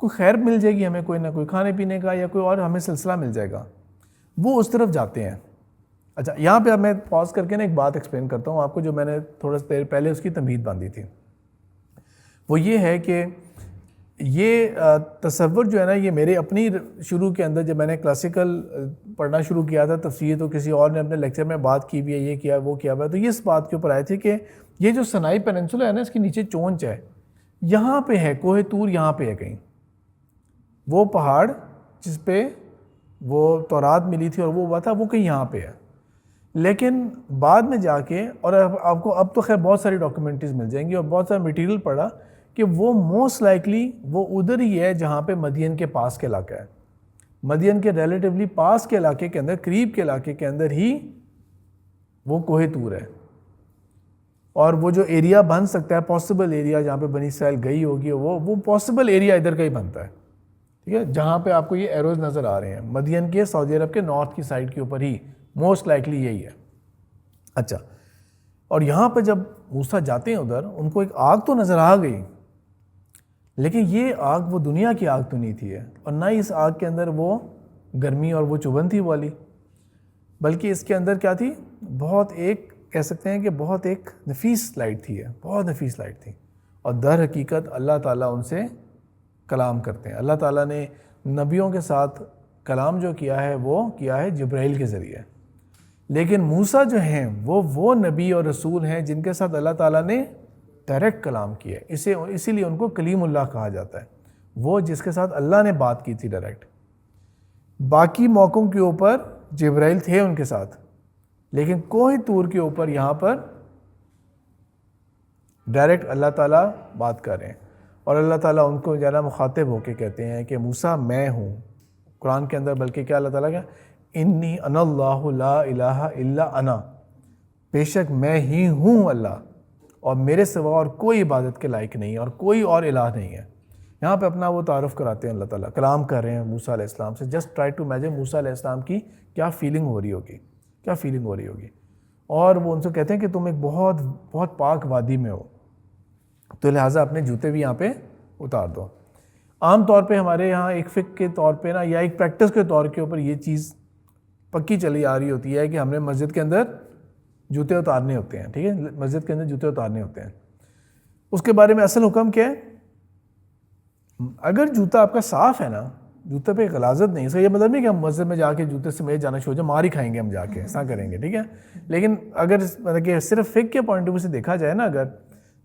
کوئی خیر مل جائے گی ہمیں، کوئی نہ کوئی کھانے پینے کا یا کوئی اور ہمیں سلسلہ مل جائے گا. وہ اس طرف جاتے ہیں. اچھا یہاں پہ اب میں پاز کر کے نا ایک بات ایکسپلین کرتا ہوں آپ کو، جو میں نے تھوڑا سا دیر پہلے اس کی تمہید باندھی تھی. وہ یہ ہے کہ یہ تصور جو ہے نا، یہ میرے اپنی شروع کے اندر جب میں نے کلاسیکل پڑھنا شروع کیا تھا تفسیر، تو کسی اور نے اپنے لیکچر میں بات کی بھی ہے، یہ کیا وہ کیا ہوا ہے، تو یہ اس بات کے اوپر آئے تھے کہ یہ جو سنائی پیننسولا ہے نا، اس کے نیچے چونچ ہے، یہاں پہ ہے کوہ طور، یہاں پہ ہے کہیں وہ پہاڑ جس پہ وہ تورات ملی تھی اور وہ ہوا تھا، وہ کہیں یہاں پہ ہے. لیکن بعد میں جا کے، اور آپ کو اب تو خیر بہت ساری ڈاکیومنٹریز مل جائیں گی اور بہت سارا مٹیریل پڑھا کہ وہ موسٹ لائکلی وہ ادھر ہی ہے جہاں پہ مدین کے پاس کے علاقہ ہے. مدین کے ریلیٹیولی پاس کے علاقے کے اندر، قریب کے علاقے کے اندر ہی وہ کوہ طور ہے. اور وہ جو ایریا بن سکتا ہے، پاسبل ایریا جہاں پہ بنی اسرائیل گئی ہوگی، وہ پاسبل ایریا ادھر کا ہی بنتا ہے. ٹھیک ہے، جہاں پہ آپ کو یہ ایروز نظر آ رہے ہیں مدین کے سعودی عرب کے نارتھ کی سائڈ کے اوپر ہی موسٹ لائکلی یہی ہے. اچھا، اور یہاں پہ جب موسیٰ جاتے ہیں ادھر، ان کو ایک آگ تو نظر آ گئی، لیکن یہ آگ وہ دنیا کی آگ تو نہیں تھی ہے، اور نہ ہی اس آگ کے اندر وہ گرمی اور وہ چبھن تھی والی، بلکہ اس کے اندر کیا تھی، بہت ایک کہہ سکتے ہیں کہ بہت ایک نفیس لائٹ تھی ہے، بہت نفیس لائٹ تھی. اور در حقیقت اللہ تعالیٰ ان سے کلام کرتے ہیں. اللہ تعالیٰ نے نبیوں کے ساتھ کلام جو کیا ہے وہ کیا ہے جبرائیل کے ذریعے، لیکن موسیٰ جو ہیں وہ نبی اور رسول ہیں جن کے ساتھ اللہ تعالیٰ نے ڈائریکٹ کلام کیا ہے. اسی لیے ان کو کلیم اللہ کہا جاتا ہے، وہ جس کے ساتھ اللہ نے بات کی تھی ڈائریکٹ. باقی موقعوں کے اوپر جبرائیل تھے ان کے ساتھ، لیکن کوہ طور کے اوپر یہاں پر ڈائریکٹ اللہ تعالیٰ بات کر رہے ہیں. اور اللہ تعالیٰ ان کو ذرا مخاطب ہو کے کہتے ہیں کہ موسیٰ میں ہوں. قرآن کے اندر بلکہ کیا اللہ تعالیٰ کیا، انی انا اللہ لا الہ الا انا، بے شک میں ہی ہوں اللہ، اور میرے سوا اور کوئی عبادت کے لائق نہیں ہے اور کوئی اور الہ نہیں ہے. یہاں پہ اپنا وہ تعارف کراتے ہیں اللہ تعالیٰ، کلام کر رہے ہیں موسیٰ علیہ السلام سے. جسٹ ٹرائی ٹو امیجن موسیٰ علیہ السلام کی کیا فیلنگ ہو رہی ہوگی، کیا فیلنگ ہو رہی ہوگی. اور وہ ان سے کہتے ہیں کہ تم ایک بہت بہت پاک وادی میں ہو، تو لہٰذا اپنے جوتے بھی یہاں پہ اتار دو. عام طور پہ ہمارے یہاں ایک فقہ کے طور پہ نا، یا ایک پریکٹس کے طور کے اوپر یہ چیز پکی چلی آ رہی ہوتی ہے کہ ہم نے مسجد کے اندر جوتے اتارنے ہوتے ہیں. ٹھیک ہے، مسجد کے اندر جوتے اتارنے ہوتے ہیں. اس کے بارے میں اصل حکم کیا ہے، اگر جوتا آپ کا صاف ہے نا، جوتے پہ غلاظت نہیں، اس کا یہ مطلب نہیں کہ ہم مسجد میں جا کے جوتے سمیت جانا شروع ہو جائے، مار ہی کھائیں گے ہم جا کے، ایسا کریں گے. ٹھیک ہے، لیکن اگر مطلب کہ صرف فقہ کے پوائنٹ آف ویو سے دیکھا جائے نا، اگر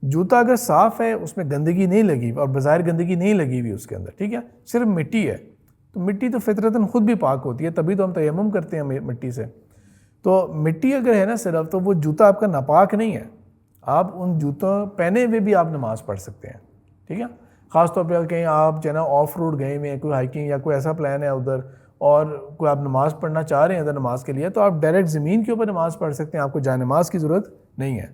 جوتا اگر صاف ہے، اس میں گندگی نہیں لگی اور بظاہر گندگی نہیں لگی ہوئی اس کے اندر، ٹھیک ہے، صرف مٹی ہے، تو مٹی تو فطرتاً خود بھی پاک ہوتی ہے، تبھی تو ہم تیمم کرتے ہیں مٹی سے. تو مٹی اگر ہے نا صرف، تو وہ جوتا آپ کا ناپاک نہیں ہے. آپ ان جوتوں پہنے ہوئے بھی آپ نماز پڑھ سکتے ہیں. ٹھیک ہے، خاص طور پہ کہیں آپ جو ہے نا آف روڈ گئے ہوئے ہیں، کوئی ہائکنگ یا کوئی ایسا پلان ہے ادھر، اور کوئی آپ نماز پڑھنا چاہ رہے ہیں ادھر نماز کے لیے، تو آپ ڈائریکٹ زمین کے اوپر نماز پڑھ سکتے ہیں، آپ کو جائے نماز کی ضرورت نہیں ہے،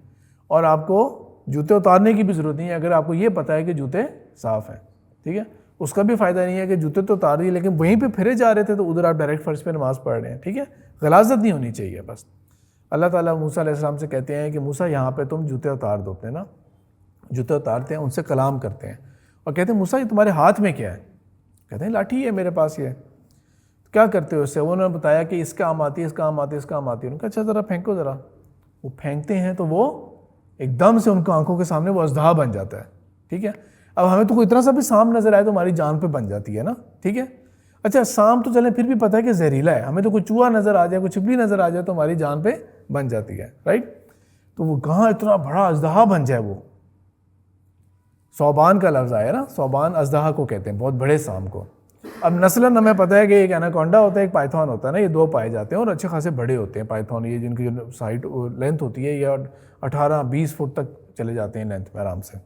اور آپ کو جوتے اتارنے کی بھی ضرورت نہیں ہے اگر آپ کو یہ پتہ ہے کہ جوتے صاف ہیں. ٹھیک ہے، اس کا بھی فائدہ نہیں ہے کہ جوتے تو اتار دیے لیکن وہیں پہ پھرے جا رہے تھے تو ادھر آپ ڈائریکٹ فرش پہ نماز پڑھ رہے ہیں. ٹھیک ہے، غلاظت نہیں ہونی چاہیے بس. اللہ تعالیٰ موسیٰ علیہ السلام سے کہتے ہیں کہ موسیٰ یہاں پہ تم جوتے اتار دو اپنے نا. جوتے اتارتے ہیں، ان سے کلام کرتے ہیں اور کہتے ہیں موسیٰ یہ تمہارے ہاتھ میں کیا ہے؟ کہتے ہیں لاٹھی ہے میرے پاس. یہ کیا کرتے ہو اس سے؟ انہوں نے بتایا کہ اس کام آتی ہے، اس کام آتی ہے، اس کام آتی ہے. انہوں نے کہا اچھا ذرا پھینکو ذرا. وہ پھینکتے ہیں تو وہ ایک دم سے ان کو آنکھوں کے سامنے وہ اژدہا بن جاتا ہے. ٹھیک ہے، اب ہمیں تو کوئی اتنا سا بھی سام نظر آئے تو ہماری جان پہ بن جاتی ہے نا. ٹھیک ہے، اچھا سام تو چلیں پھر بھی پتہ ہے کہ زہریلا ہے, ہمیں تو کوئی چوہا نظر آ جائے, کوئی چھپلی نظر آ جائے تو ہماری جان پہ بن جاتی ہے, رائٹ. تو وہ کہاں اتنا بڑا اژدہا بن جائے, وہ ثعبان کا لفظ آیا نا, ثعبان اژدہا کو کہتے ہیں, بہت بڑے سام کو. اب نسلاً ہمیں پتہ ہے کہ ایک ایناکونڈا ہوتا ہے, ایک پائتھون ہوتا ہے نا, یہ دو پائے جاتے ہیں اور اچھے خاصے بڑے ہوتے ہیں پائتھون, یہ جن کی جو سائٹ لینتھ ہوتی ہے یہ 18-20 فٹ تک چلے جاتے ہیں لینتھ میں آرام سے.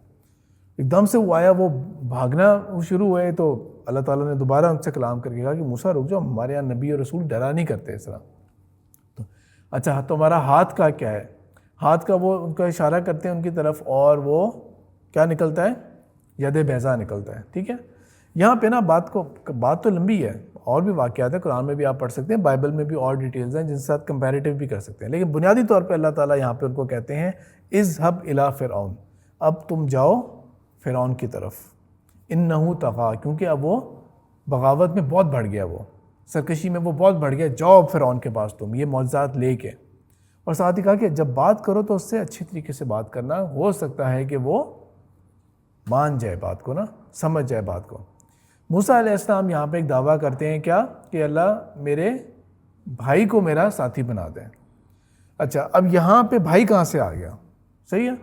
ایک دم سے وہ آیا, وہ بھاگنا شروع ہوئے تو اللہ تعالیٰ نے دوبارہ ان سے کلام کر کے کہا کہ موسیٰ رک جاؤ, ہمارے یہاں نبی اور رسول ڈرا نہیں کرتے اس طرح. تو اچھا تمہارا ہاتھ کا کیا ہے؟ ہاتھ کا وہ ان کا اشارہ کرتے ہیں ان کی طرف اور وہ کیا نکلتا ہے؟ ید بیضا نکلتا ہے. ٹھیک ہے, یہاں پہ نا بات تو لمبی ہے, اور بھی واقعات ہیں قرآن میں بھی آپ پڑھ سکتے ہیں, بائبل میں بھی اور ڈیٹیلز ہیں جن کے ساتھ کمپیریٹیو بھی کر سکتے ہیں, لیکن بنیادی طور پہ اللہ تعالیٰ یہاں پہ ان کو کہتے ہیں اذهب الی فرعون, اب تم جاؤ فرعون کی طرف, انہ طغیٰ, کیونکہ اب وہ بغاوت میں بہت بڑھ گیا, وہ سرکشی میں وہ بہت بڑھ گیا, جاؤ فرعون کے پاس تم یہ معجزات لے کے. اور ساتھ ہی کہا کہ جب بات کرو تو اس سے اچھی طریقے سے بات کرنا, ہو سکتا ہے کہ وہ مان جائے بات کو نا, سمجھ جائے بات کو. موسیٰ علیہ السلام یہاں پہ ایک دعویٰ کرتے ہیں کیا کہ اللہ میرے بھائی کو میرا ساتھی بنا دیں. اچھا اب یہاں پہ بھائی کہاں سے آ گیا؟ صحیح ہے,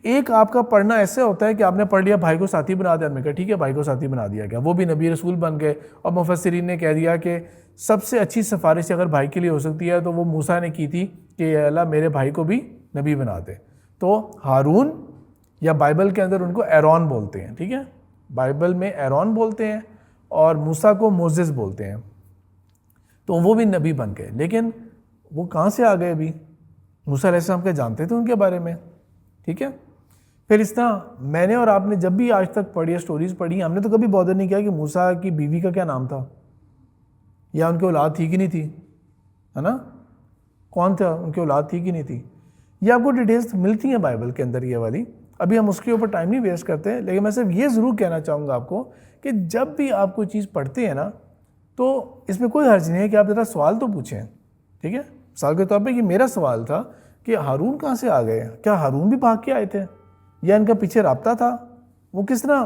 ایک آپ کا پڑھنا ایسے ہوتا ہے کہ آپ نے پڑھ لیا بھائی کو ساتھی بنا دیا, ہم نے کہا ٹھیک ہے بھائی کو ساتھی بنا دیا گیا, وہ بھی نبی رسول بن گئے. اور مفسرین نے کہہ دیا کہ سب سے اچھی سفارش اگر بھائی کے لیے ہو سکتی ہے تو وہ موسیٰ نے کی تھی کہ اللہ میرے بھائی کو بھی نبی بنا دے. تو ہارون یا بائبل کے اندر ان کو ایرون بولتے ہیں, ٹھیک ہے, بائبل میں ایرون بولتے ہیں اور موسیٰ کو موزس بولتے ہیں. تو وہ بھی نبی بن گئے, لیکن وہ کہاں سے آ گئے ابھی؟ موسیٰ علیہ السلام کے جانتے تھے ان کے بارے میں, ٹھیک ہے. پھر اس طرح میں نے اور آپ نے جب بھی آج تک پڑھی اسٹوریز پڑھی, ہم نے تو کبھی بودر نہیں کیا کہ موسیٰ کی بیوی کا کیا نام تھا, یا ان کی اولاد تھی کہ نہیں تھی, ہے نا, کون تھا, ان کی اولاد تھی کہ نہیں تھی. یہ آپ کو ڈیٹیلز ملتی ہیں بائبل کے اندر یہ والی, ابھی ہم اس کے اوپر ٹائم نہیں ویسٹ کرتے. لیکن میں صرف یہ ضرور کہنا چاہوں گا آپ کو کہ جب بھی آپ کوئی چیز پڑھتے ہیں نا تو اس میں کوئی حرج نہیں ہے کہ آپ ذرا سوال تو پوچھیں, ٹھیک ہے. مثال کے طور پہ یہ میرا سوال تھا کہ ہارون کہاں سے آ گئے, کیا ہارون بھی بھاگ کے آئے تھے یا ان کا پیچھے رابطہ تھا, وہ کس طرح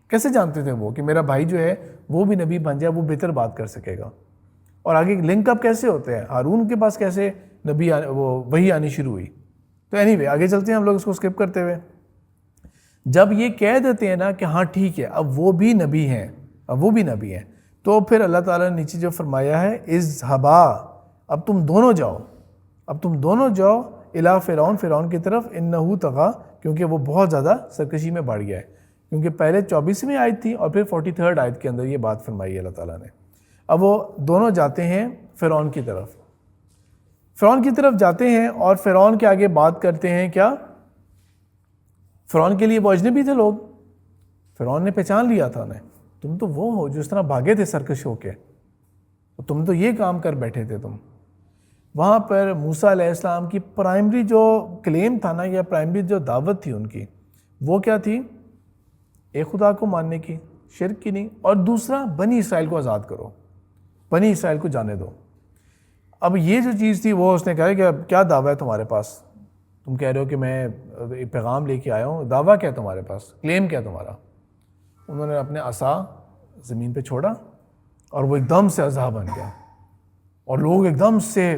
کیسے جانتے تھے وہ کہ میرا بھائی جو ہے وہ بھی نبی بن جائے, وہ بہتر بات کر سکے گا, اور آگے لنک اپ کیسے ہوتے ہیں, ہارون کے پاس کیسے نبی وہ وہی آنی شروع ہوئی. تو اینی وے آگے چلتے ہیں ہم لوگ اس کو اسکپ کرتے ہوئے. جب یہ کہہ دیتے ہیں نا کہ ہاں ٹھیک ہے اب وہ بھی نبی ہیں, اب وہ بھی نبی ہیں, تو پھر اللہ تعالیٰ نے نیچے جو فرمایا ہے اذھبا, اب تم دونوں جاؤ, اب تم دونوں جاؤ الی فرعون, فرعون کی طرف, انہ طغیٰ, کیونکہ وہ بہت زیادہ سرکشی میں بڑھ گیا ہے. کیونکہ پہلے 24ویں آیت تھی اور پھر 43rd آیت کے اندر یہ بات فرمائی ہے اللہ تعالیٰ نے. اب وہ دونوں جاتے ہیں فرعون کی طرف, فرعون کی طرف جاتے ہیں اور فرعون کے آگے بات کرتے ہیں کیا, فرعون کے لیے وہ اجنبی تھے لوگ, فرعون نے پہچان لیا تھا انہیں, تم تو وہ ہو جو اس طرح بھاگے تھے سرکش ہو کے, تم تو یہ کام کر بیٹھے تھے تم. وہاں پر موسیٰ علیہ السلام کی پرائمری جو کلیم تھا نا, یا پرائمری جو دعوت تھی ان کی, وہ کیا تھی؟ ایک خدا کو ماننے کی, شرک کی نہیں, اور دوسرا بنی اسرائیل کو آزاد کرو, بنی اسرائیل کو جانے دو. اب یہ جو چیز تھی وہ اس نے کہا کہ اب کیا دعویٰ ہے تمہارے پاس, تم کہہ رہے ہو کہ میں پیغام لے کے آیا ہوں, دعویٰ کیا ہے تمہارے پاس, کلیم کیا ہے تمہارا؟ انہوں نے اپنے عصا زمین پہ چھوڑا اور وہ ایک دم سے اژدہا بن گیا, اور لوگ ایک دم سے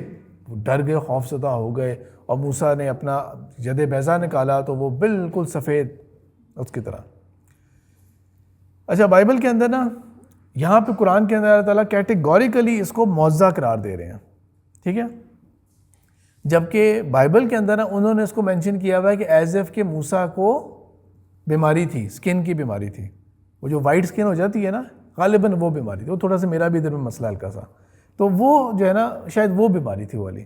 ڈر گئے, خوف زدہ ہو گئے, اور موسیٰ نے اپنا ید بیضا نکالا تو وہ بالکل سفید اس کی طرح. اچھا بائبل کے اندر نا یہاں پہ قرآن کے اندر اللہ تعالیٰ کیٹیگوریکلی اس کو معجزہ قرار دے رہے ہیں, ٹھیک ہے, جبکہ بائبل کے اندر نا انہوں نے اس کو مینشن کیا ہوا ہے کہ ایز ایف کہ موسیٰ کو بیماری تھی, سکن کی بیماری تھی, وہ جو وائٹ سکن ہو جاتی ہے نا, غالباً وہ بیماری تھی, وہ تھوڑا سا میرا بھی ادھر میں مسئلہ ہلکا سا, تو وہ جو ہے نا شاید وہ بیماری تھی والی.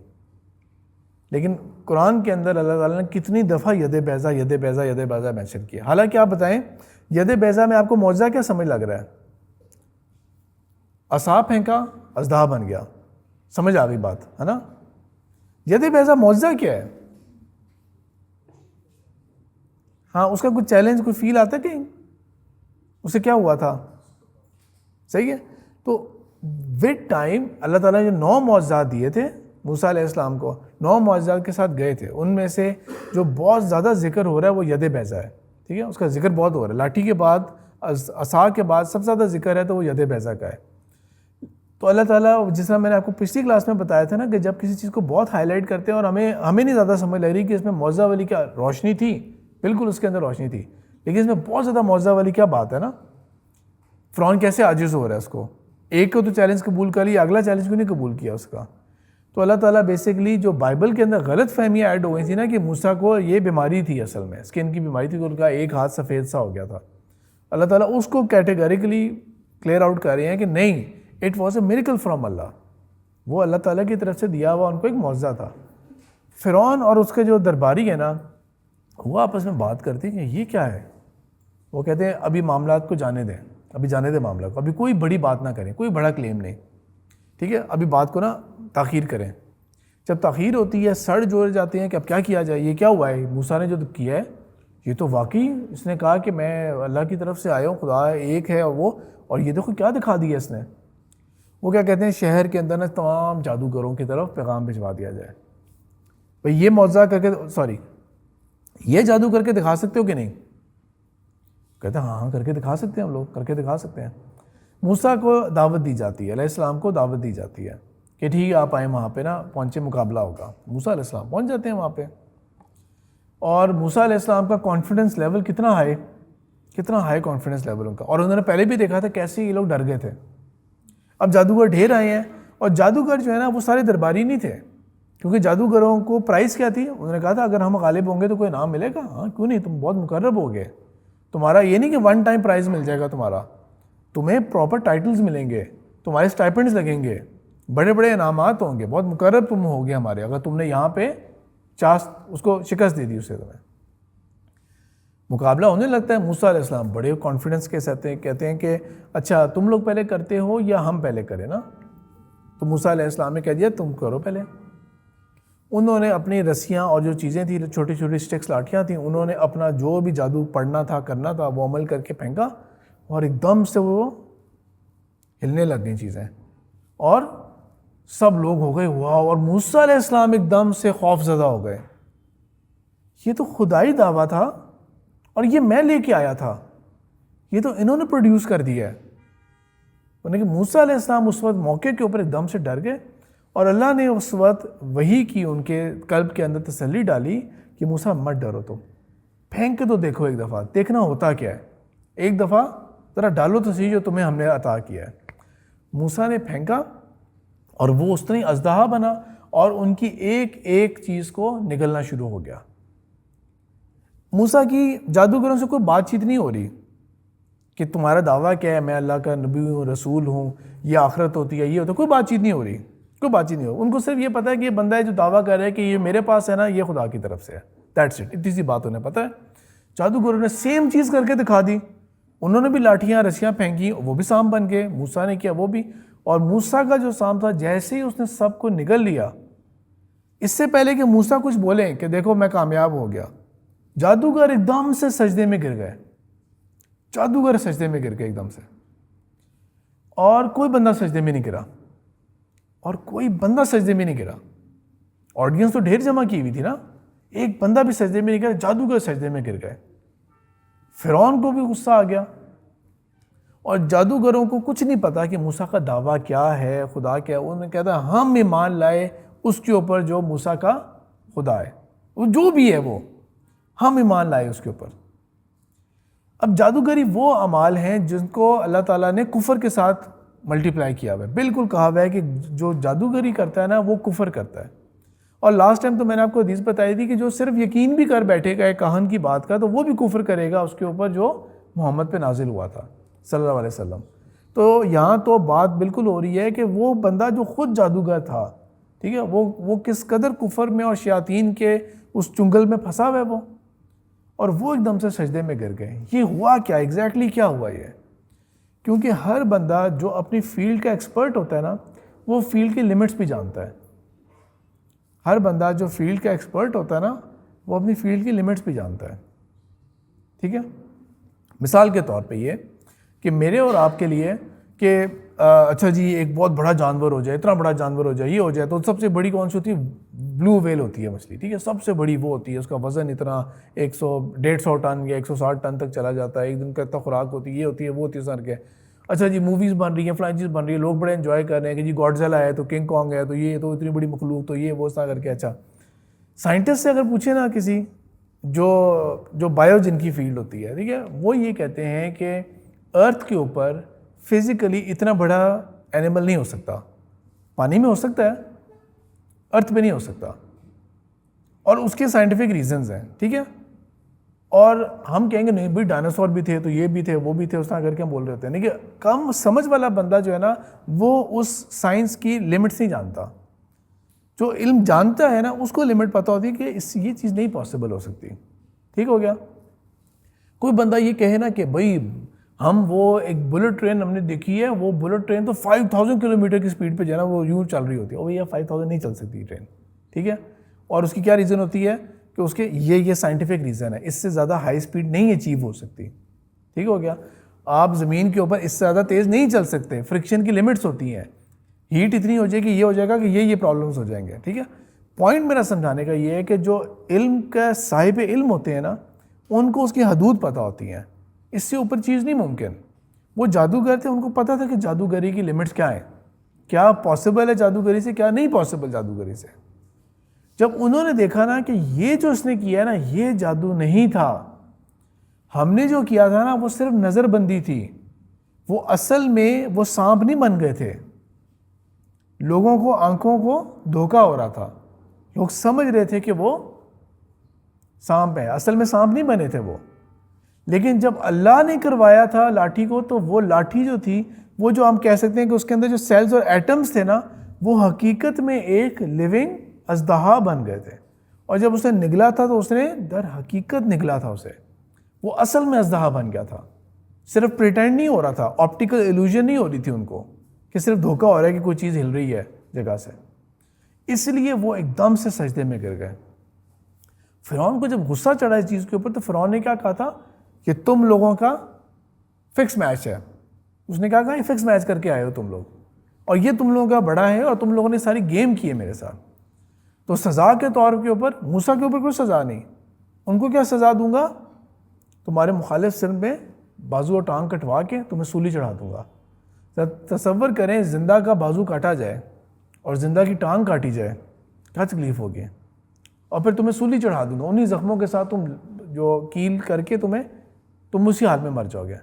لیکن قرآن کے اندر اللہ تعالیٰ نے کتنی دفعہ ید بیضا ید بیضا ید بیضا مینشن کیا. حالانکہ آپ بتائیں ید بیضا میں آپ کو معجزہ کیا سمجھ لگ رہا ہے؟ عصا پھینکا, اژدہا بن گیا, سمجھ آ گئی بات ہے نا. ید بیضا معجزہ کیا ہے؟ ہاں اس کا کچھ چیلنج, کوئی فیل آتا ہے کہیں, اسے کیا ہوا تھا؟ صحیح ہے. تو ود ٹائم اللہ تعالیٰ نے جو 9 معجزات دیے تھے موسیٰ علیہ السلام کو, 9 معجزات کے ساتھ گئے تھے, ان میں سے جو بہت زیادہ ذکر ہو رہا ہے وہ ید بیضا ہے, ٹھیک ہے, اس کا ذکر بہت ہو رہا ہے. لاٹھی کے بعد عصا کے بعد سب سے زیادہ ذکر ہے تو وہ ید بیضا کا ہے. تو اللہ تعالیٰ جس طرح میں نے آپ کو پچھلی کلاس میں بتایا تھا نا کہ جب کسی چیز کو بہت ہائی لائٹ کرتے ہیں اور ہمیں نہیں زیادہ سمجھ لگ رہی کہ اس میں معجزہ والی کیا روشنی تھی، بالکل اس کے اندر روشنی تھی، لیکن اس میں بہت زیادہ معجزہ والی کیا بات ہے نا. فرعون کیسے عاجز ہو رہا ہے، اس کو ایک کو تو چیلنج قبول کر لیا، اگلا چیلنج کیوں نہیں قبول کیا اس کا. تو اللہ تعالیٰ بیسکلی جو بائبل کے اندر غلط فہمیاں ایڈ ہو گئی تھی نا کہ موسیٰ کو یہ بیماری تھی، اصل میں اسکن کی بیماری تھی کہ ان کا ایک ہاتھ سفید سا ہو گیا تھا. اللہ تعالیٰ اس کو کیٹیگریکلی کلیئر آؤٹ کر رہے ہیں کہ نہیں، it was a miracle from اللہ، وہ اللہ تعالیٰ کی طرف سے دیا ہوا ان کو ایک معجزہ تھا. فرعون اور اس کے جو درباری ہیں نا وہ آپس میں بات کرتے ہیں کہ یہ کیا ہے. وہ کہتے ہیں ابھی معاملات کو جانے دیں، ابھی جانے دیں معاملہ کو، ابھی کوئی بڑی بات نہ کریں، کوئی بڑا کلیم نہیں، ٹھیک ہے، ابھی بات کو نا تاخیر کریں. جب تاخیر ہوتی ہے سڑ جوڑ جاتے ہیں کہ اب کیا کیا جائے، یہ کیا ہوا ہے موسیٰ نے جو کیا ہے، یہ تو واقعی اس نے کہا کہ میں اللہ کی طرف سے آیا ہوں، خدا ایک ہے اور یہ دیکھو کیا دکھا دیا اس نے. وہ کیا کہتے ہیں شہر کے اندر نا تمام جادوگروں کی طرف پیغام بھجوا دیا جائے، بھئی یہ معجزہ کر کے یہ جادو کر کے دکھا سکتے ہو کہ نہیں. کہتے ہیں ہاں کر کے دکھا سکتے ہیں، ہم لوگ کر کے دکھا سکتے ہیں. موسیٰ کو دعوت دی جاتی ہے، علیہ السلام کو دعوت دی جاتی ہے کہ ٹھیک ہے آپ آئیں وہاں پہ نا پہنچے، مقابلہ ہوگا. موسیٰ علیہ السلام پہنچ جاتے ہیں وہاں پہ، اور موسیٰ علیہ السلام کا کانفیڈنس لیول کتنا ہائی کانفیڈنس لیول ان کا. اور انہوں نے پہلے بھی دیکھا تھا کیسے یہ لوگ ڈر گئے تھے. اب جادوگر ڈھیر آئے ہیں، اور جادوگر جو ہے نا وہ سارے درباری نہیں تھے، کیونکہ جادوگروں کو پرائز کیا تھی، انہوں نے کہا تھا اگر ہم غالب ہوں گے تو کوئی انعام ملے گا. ہاں کیوں نہیں، تم بہت مقرب ہو گئے، تمہارا یہ نہیں کہ ون ٹائم پرائز مل جائے گا، تمہیں پراپر ٹائٹلز ملیں گے، تمہارے اسٹائپنڈز لگیں گے، بڑے بڑے انعامات ہوں گے، بہت مقرب تم ہو گے ہمارے، اگر تم نے یہاں پہ اس کو شکست دے دی اسے. تمہیں مقابلہ ہونے لگتا ہے. موسیٰ علیہ السلام بڑے کانفیڈنس کے ساتھ کہتے ہیں کہ اچھا تم لوگ پہلے کرتے ہو یا ہم پہلے کریں نا. تو موسیٰ علیہ السلام نے کہہ دیا تم کرو پہلے. انہوں نے اپنی رسیاں اور جو چیزیں تھیں چھوٹی چھوٹی اسٹکس لاٹھیاں تھیں، انہوں نے اپنا جو بھی جادو پڑھنا تھا کرنا تھا وہ عمل کر کے پھینکا، اور ایک دم سے وہ ہلنے لگ گئیں چیزیں، اور سب لوگ ہو گئے واو. اور موسیٰ علیہ السلام ایک دم سے خوف زدہ ہو گئے. یہ تو خدائی دعویٰ تھا اور یہ میں لے کے آیا تھا، یہ تو انہوں نے پروڈیوس کر دیا ہے. کہ موسیٰ علیہ السلام اس وقت موقع کے اوپر ایک دم سے ڈر گئے، اور اللہ نے اس وقت وحی کی ان کے قلب کے اندر تسلی ڈالی کہ موسیٰ مت ڈرو، تم پھینک کے تو دیکھو، ایک دفعہ دیکھنا ہوتا کیا ہے، ایک دفعہ ذرا ڈالو تو صحیح جو تمہیں ہم نے عطا کیا ہے. موسیٰ نے پھینکا اور وہ اس طرح اژدہا بنا، اور ان کی ایک ایک چیز کو نگلنا شروع ہو گیا. موسیٰ کی جادوگروں سے کوئی بات چیت نہیں ہو رہی کہ تمہارا دعویٰ کیا ہے، میں اللہ کا نبی ہوں، رسول ہوں، یہ آخرت ہوتی ہے، یہ ہوتا ہے، کوئی بات چیت نہیں ہو رہی، کوئی بات چیت نہیں ہو. ان کو صرف یہ پتہ ہے کہ یہ بندہ ہے جو دعویٰ کر رہا ہے کہ یہ میرے پاس ہے نا، یہ خدا کی طرف سے ہے، دیٹس اٹ. اتنی سی بات انہیں پتہ ہے. جادوگروں نے سیم چیز کر کے دکھا دی، انہوں نے بھی لاٹھیاں رسیاں پھینکی، وہ بھی سانپ بن گئے، موسیٰ نے کیا وہ بھی. اور موسیٰ کا جو سانپ تھا جیسے ہی اس نے سب کو نگل لیا، اس سے پہلے کہ موسیٰ کچھ بولیں کہ دیکھو میں کامیاب ہو گیا، جادوگر ایک دم سے سجدے میں گر گئے. جادوگر سجدے میں گر گئے ایک دم سے، اور کوئی بندہ سجدے میں نہیں گرا، آڈینس تو ڈھیر جمع کی ہوئی تھی نا، ایک بندہ بھی سجدے میں نہیں گرا، جادوگر سجدے میں گر گئے. فرعون کو بھی غصہ آ گیا، اور جادوگروں کو کچھ نہیں پتا کہ موسیٰ کا دعویٰ کیا ہے، خدا کیا ہے. انہوں نے کہا ہم ایمان لائے اس کے اوپر جو موسیٰ کا خدا ہے، وہ جو بھی ہے وہ ہم ایمان لائے اس کے اوپر. اب جادوگری وہ اعمال ہیں جن کو اللہ تعالیٰ نے کفر کے ساتھ ملٹیپلائی کیا ہوا ہے. بالکل کہا ہوا ہے کہ جو جادوگری کرتا ہے نا وہ کفر کرتا ہے. اور لاسٹ ٹائم تو میں نے آپ کو حدیث بتائی تھی کہ جو صرف یقین بھی کر بیٹھے گا ایک کاہن کی بات کا تو وہ بھی کفر کرے گا اس کے اوپر جو محمد پہ نازل ہوا تھا صلی اللہ علیہ وسلم. تو یہاں تو بات بالکل ہو رہی ہے کہ وہ بندہ جو خود جادوگر تھا، ٹھیک ہے، وہ کس قدر کفر میں اور شیاطین کے اس چنگل میں پھنسا ہوا ہے وہ، اور وہ ایک دم سے سجدے میں گر گئے. یہ ہوا کیا ایگزیکٹلی کیا ہوا یہ؟ کیونکہ ہر بندہ جو اپنی فیلڈ کا ایکسپرٹ ہوتا ہے نا وہ فیلڈ کی لمٹس بھی جانتا ہے. ہر بندہ جو فیلڈ کا ایکسپرٹ ہوتا ہے نا وہ اپنی فیلڈ کی لمٹس بھی جانتا ہے. ٹھیک ہے، مثال کے طور پہ یہ کہ میرے اور آپ کے لیے کہ اچھا جی ایک بہت بڑا جانور ہو جائے، اتنا بڑا جانور ہو جائے، یہ ہو جائے، تو سب سے بڑی کون سی ہوتی ہے؟ بلو ویل ہوتی ہے مچھلی, ٹھیک ہے, سب سے بڑی وہ ہوتی ہے, اس کا وزن اتنا 100-150 ٹن یا 160 ٹن تک چلا جاتا ہے, ایک دن کا اتنا خوراک ہوتی ہے, یہ ہوتی ہے وہ ہوتی ہے سر کے. اچھا جی موویز بن رہی ہیں, فلان چیز بن رہی ہے, لوگ بڑے انجوائے کر رہے ہیں کہ جی گاڈزیلا ہے تو کنگ کانگ ہے تو یہ تو اتنی بڑی مخلوق تو یہ وہ سا کر کے. اچھا سائنٹسٹ سے اگر پوچھیں نا کسی جو بایو جن کی فیلڈ ہوتی ہے, ٹھیک ہے, وہ یہ کہتے ہیں کہ ارتھ کے اوپر فزیکلی اتنا بڑا اینیمل نہیں ہو سکتا. پانی میں ہو سکتا ہے, ارتھ پہ نہیں ہو سکتا, اور اس کے سائنٹیفک ریزنز ہیں, ٹھیک ہے. اور ہم کہیں گے نہیں بھائی ڈائناسور بھی تھے تو یہ بھی تھے وہ بھی تھے, اس طرح کر کے ہم بول رہے ہوتے ہیں. نہیں کہ کم سمجھ والا بندہ جو ہے نا وہ اس سائنس کی لمٹس نہیں جانتا. جو علم جانتا ہے نا اس کو لمٹ پتہ ہوتی ہے کہ یہ چیز نہیں پاسبل ہو سکتی. ٹھیک ہو گیا. کوئی بندہ یہ کہے نا کہ بھائی ہم وہ ایک بلٹ ٹرین ہم نے دیکھی ہے, وہ بلٹ ٹرین تو 5000 کلومیٹر کی سپیڈ پہ جو ہے نا وہ یوں چل رہی ہوتی ہے, اور یہ 5000 نہیں چل سکتی ٹرین, ٹھیک ہے. اور اس کی کیا ریزن ہوتی ہے کہ اس کے یہ سائنٹیفک ریزن ہے, اس سے زیادہ ہائی سپیڈ نہیں اچیو ہو سکتی. ٹھیک ہو گیا. آپ زمین کے اوپر اس سے زیادہ تیز نہیں چل سکتے, فرکشن کی لمٹس ہوتی ہیں, ہیٹ اتنی ہو جائے گی, یہ ہو جائے گا کہ یہ پرابلمس ہو جائیں گے. ٹھیک ہے. پوائنٹ میرا سمجھانے کا یہ ہے کہ جو علم کا صاحب علم ہوتے ہیں نا ان کو اس کی حدود پتہ ہوتی ہیں, اس سے اوپر چیز نہیں ممکن. وہ جادوگر تھے, ان کو پتہ تھا کہ جادوگری کی لمٹس کیا ہیں, کیا پاسبل ہے جادوگری سے, کیا نہیں پاسبل جادوگری سے. جب انہوں نے دیکھا نا کہ یہ جو اس نے کیا ہے نا یہ جادو نہیں تھا, ہم نے جو کیا تھا نا وہ صرف نظر بندی تھی, وہ اصل میں وہ سانپ نہیں بن گئے تھے. لوگوں کو آنکھوں کو دھوکا ہو رہا تھا, لوگ سمجھ رہے تھے کہ وہ سانپ ہے, اصل میں سانپ نہیں بنے تھے وہ. لیکن جب اللہ نے کروایا تھا لاٹھی کو تو وہ لاٹھی جو تھی وہ جو ہم کہہ سکتے ہیں کہ اس کے اندر جو سیلز اور ایٹمز تھے نا وہ حقیقت میں ایک لیونگ اژدہا بن گئے تھے. اور جب اس نے نگلا تھا تو اس نے در حقیقت نگلا تھا اسے, وہ اصل میں اژدہا بن گیا تھا. صرف پریٹینڈ نہیں ہو رہا تھا, آپٹیکل ایلوژن نہیں ہو رہی تھی ان کو کہ صرف دھوکا ہو رہا ہے کہ کوئی چیز ہل رہی ہے جگہ سے. اس لیے وہ ایک دم سے سجدے میں گر گئے. فرعون کو جب غصہ چڑھا اس چیز کے اوپر تو فرعون نے کیا کہا تھا کہ تم لوگوں کا فکس میچ ہے. اس نے کہا یہ فکس میچ کر کے آئے ہو تم لوگ, اور یہ تم لوگوں کا بڑا ہے, اور تم لوگوں نے ساری گیم کی ہے میرے ساتھ. تو سزا کے طور کے اوپر موسیٰ کے اوپر کوئی سزا نہیں. ان کو کیا سزا دوں گا, تمہارے مخالف سر میں بازو اور ٹانگ کٹوا کے تمہیں سولی چڑھا دوں گا. تصور کریں زندہ کا بازو کاٹا جائے اور زندہ کی ٹانگ کاٹی جائے, کیا تکلیف ہوگی. اور پھر تمہیں سولی چڑھا دوں گا, انہی زخموں کے ساتھ تم جو کیل کر کے تم اسی حال میں مر جاؤ گے.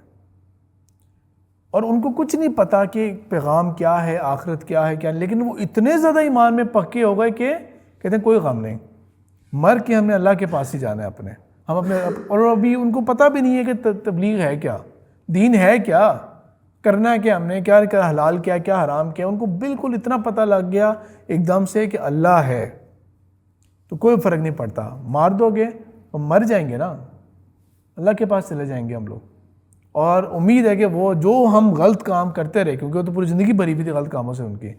اور ان کو کچھ نہیں پتا کہ پیغام کیا ہے, آخرت کیا ہے, کیا, لیکن وہ اتنے زیادہ ایمان میں پکے ہو گئے کہ کہتے ہیں کوئی غم نہیں, مر کے ہم نے اللہ کے پاس ہی جانا ہے اپنے, ہم اپنے. اور ابھی ان کو پتہ بھی نہیں ہے کہ تبلیغ ہے کیا, دین ہے کیا, کرنا ہے کیا, ہم نے کیا حلال کیا کیا حرام کیا. ان کو بالکل اتنا پتہ لگ گیا ایک دم سے کہ اللہ ہے, تو کوئی فرق نہیں پڑتا, مار دو گے تو مر جائیں گے نا, اللہ کے پاس چلے جائیں گے ہم لوگ. اور امید ہے کہ وہ جو ہم غلط کام کرتے رہے, کیونکہ وہ تو پوری زندگی بھری ہوئی تھی غلط کاموں سے ان کی,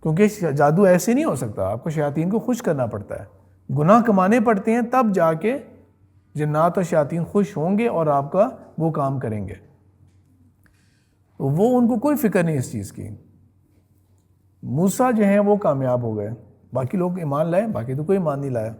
کیونکہ جادو ایسے نہیں ہو سکتا, آپ کو شیاطین کو خوش کرنا پڑتا ہے, گناہ کمانے پڑتے ہیں, تب جا کے جنات اور شیاطین خوش ہوں گے اور آپ کا وہ کام کریں گے. وہ ان کو کوئی فکر نہیں اس چیز کی. موسیٰ جو ہیں وہ کامیاب ہو گئے, باقی لوگ ایمان لائے, باقی تو کوئی ایمان نہیں لایا.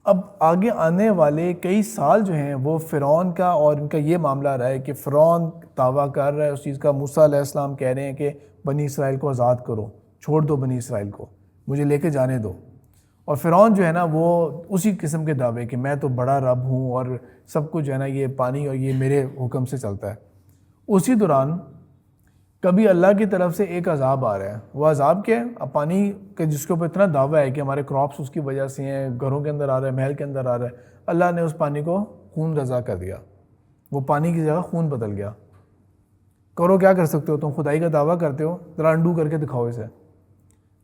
اب آگے آنے والے کئی سال جو ہیں وہ فرعون کا اور ان کا یہ معاملہ رہا ہے کہ فرعون دعویٰ کر رہا ہے اس چیز کا. موسیٰ علیہ السلام کہہ رہے ہیں کہ بنی اسرائیل کو آزاد کرو, چھوڑ دو بنی اسرائیل کو, مجھے لے کے جانے دو. اور فرعون جو ہے نا وہ اسی قسم کے دعوے کہ میں تو بڑا رب ہوں اور سب کچھ جو ہے نا یہ پانی اور یہ میرے حکم سے چلتا ہے. اسی دوران کبھی اللہ کی طرف سے ایک عذاب آ رہا ہے. وہ عذاب کیا ہے؟ اب پانی کے جس کے اوپر اتنا دعویٰ ہے کہ ہمارے کراپس اس کی وجہ سے ہیں, گھروں کے اندر آ رہا ہے, محل کے اندر آ رہا ہے, اللہ نے اس پانی کو خون رضا کر دیا, وہ پانی کی جگہ خون بدل گیا. کرو کیا کر سکتے ہو, تم خدائی کا دعویٰ کرتے ہو, ذرا انڈو کر کے دکھاؤ اسے.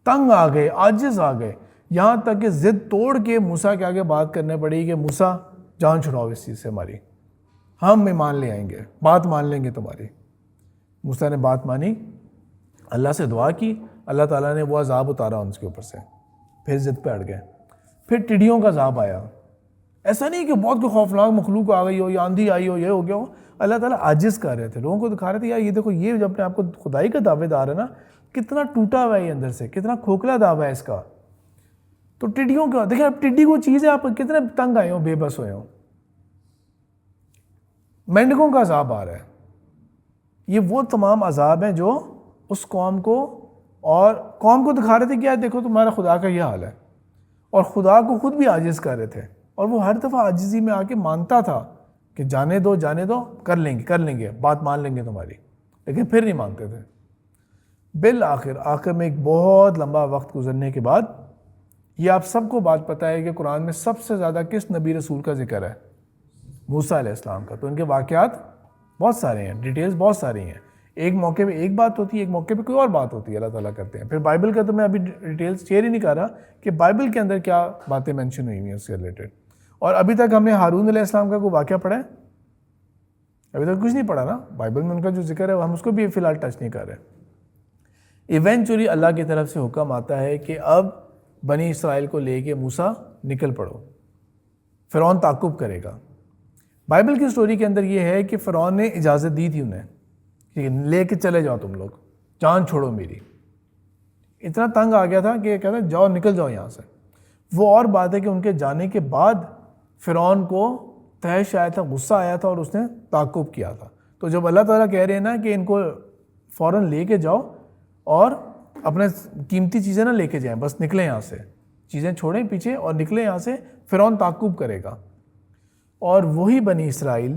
تنگ آ گئے, عاجز آ گئے, یہاں تک کہ ضد توڑ کے موسیٰ کے آگے بات کرنے پڑی کہ موسیٰ جان چھڑاؤ اس چیز سے ہماری, ہم ایمان لے آئیں گے, بات مان لیں گے تمہاری. موسیٰ نے بات مانی, اللہ سے دعا کی, اللہ تعالیٰ نے وہ عذاب اتارا ان کے اوپر سے, پھر ضد پہ اڑ گئے. پھر ٹڈیوں کا عذاب آیا. ایسا نہیں کہ بہت کوئی خوفناک مخلوق آ گئی ہو یا آندھی آئی ہو, یہ ہو گیا ہو. اللہ تعالیٰ عاجز کر رہے تھے, لوگوں کو دکھا رہے تھے یار یہ دیکھو یہ جب اپنے آپ کو خدائی کا دعوے دار ہے نا, کتنا ٹوٹا ہوا ہے یہ اندر سے, کتنا کھوکھلا دعویٰ ہے اس کا. تو ٹڈیوں کا دیکھیں، اب ٹڈی کو چیز ہے، آپ کتنے تنگ آئے ہوں، بے بس ہوئے ہوں. مینڈکوں کا عذاب آ رہا ہے. یہ وہ تمام عذاب ہیں جو اس قوم کو اور قوم کو دکھا رہے تھے کہ دیکھو تمہارا خدا کا یہ حال ہے، اور خدا کو خود بھی عاجز کر رہے تھے، اور وہ ہر دفعہ عاجزی میں آ کے مانتا تھا کہ جانے دو کر لیں گے بات مان لیں گے تمہاری، لیکن پھر نہیں مانتے تھے. آخر میں ایک بہت لمبا وقت گزرنے کے بعد یہ آپ سب کو بات پتہ ہے کہ قرآن میں سب سے زیادہ کس نبی رسول کا ذکر ہے؟ موسیٰ علیہ السلام کا. تو ان کے واقعات بہت سارے ہیں، ڈیٹیلز بہت ساری ہیں. ایک موقع پہ ایک بات ہوتی ہے، ایک موقع پہ کوئی اور بات ہوتی ہے، اللہ تعالیٰ کرتے ہیں. پھر بائبل کا تو میں ابھی ڈیٹیلز شیئر ہی نہیں کر رہا کہ بائبل کے اندر کیا باتیں مینشن ہوئی ہیں اس سے ریلیٹڈ. اور ابھی تک ہم نے ہارون علیہ السلام کا کوئی واقعہ پڑھا ہے؟ ابھی تک کچھ نہیں پڑھا نا. بائبل میں ان کا جو ذکر ہے ہم اس کو بھی فی الحال ٹچ نہیں کر رہے. ایونچولی اللہ کی طرف سے حکم آتا ہے کہ اب بنی اسرائیل کو لے کے موسیٰ نکل پڑو. فرعون تعقب کرے گا. بائبل کی سٹوری کے اندر یہ ہے کہ فرعون نے اجازت دی تھی انہیں کہ لے کے چلے جاؤ تم لوگ، جان چھوڑو میری. اتنا تنگ آ گیا تھا کہ کہتا جاؤ نکل جاؤ یہاں سے. وہ اور بات ہے کہ ان کے جانے کے بعد فرعون کو تحش آیا تھا، غصہ آیا تھا، اور اس نے تعقب کیا تھا. تو جب اللہ تعالیٰ کہہ رہے ہیں نا کہ ان کو فوراً لے کے جاؤ اور اپنے قیمتی چیزیں نہ لے کے جائیں، بس نکلیں یہاں سے، چیزیں چھوڑیں پیچھے اور نکلیں یہاں سے، فرعون تعقب کرے گا. اور وہی بنی اسرائیل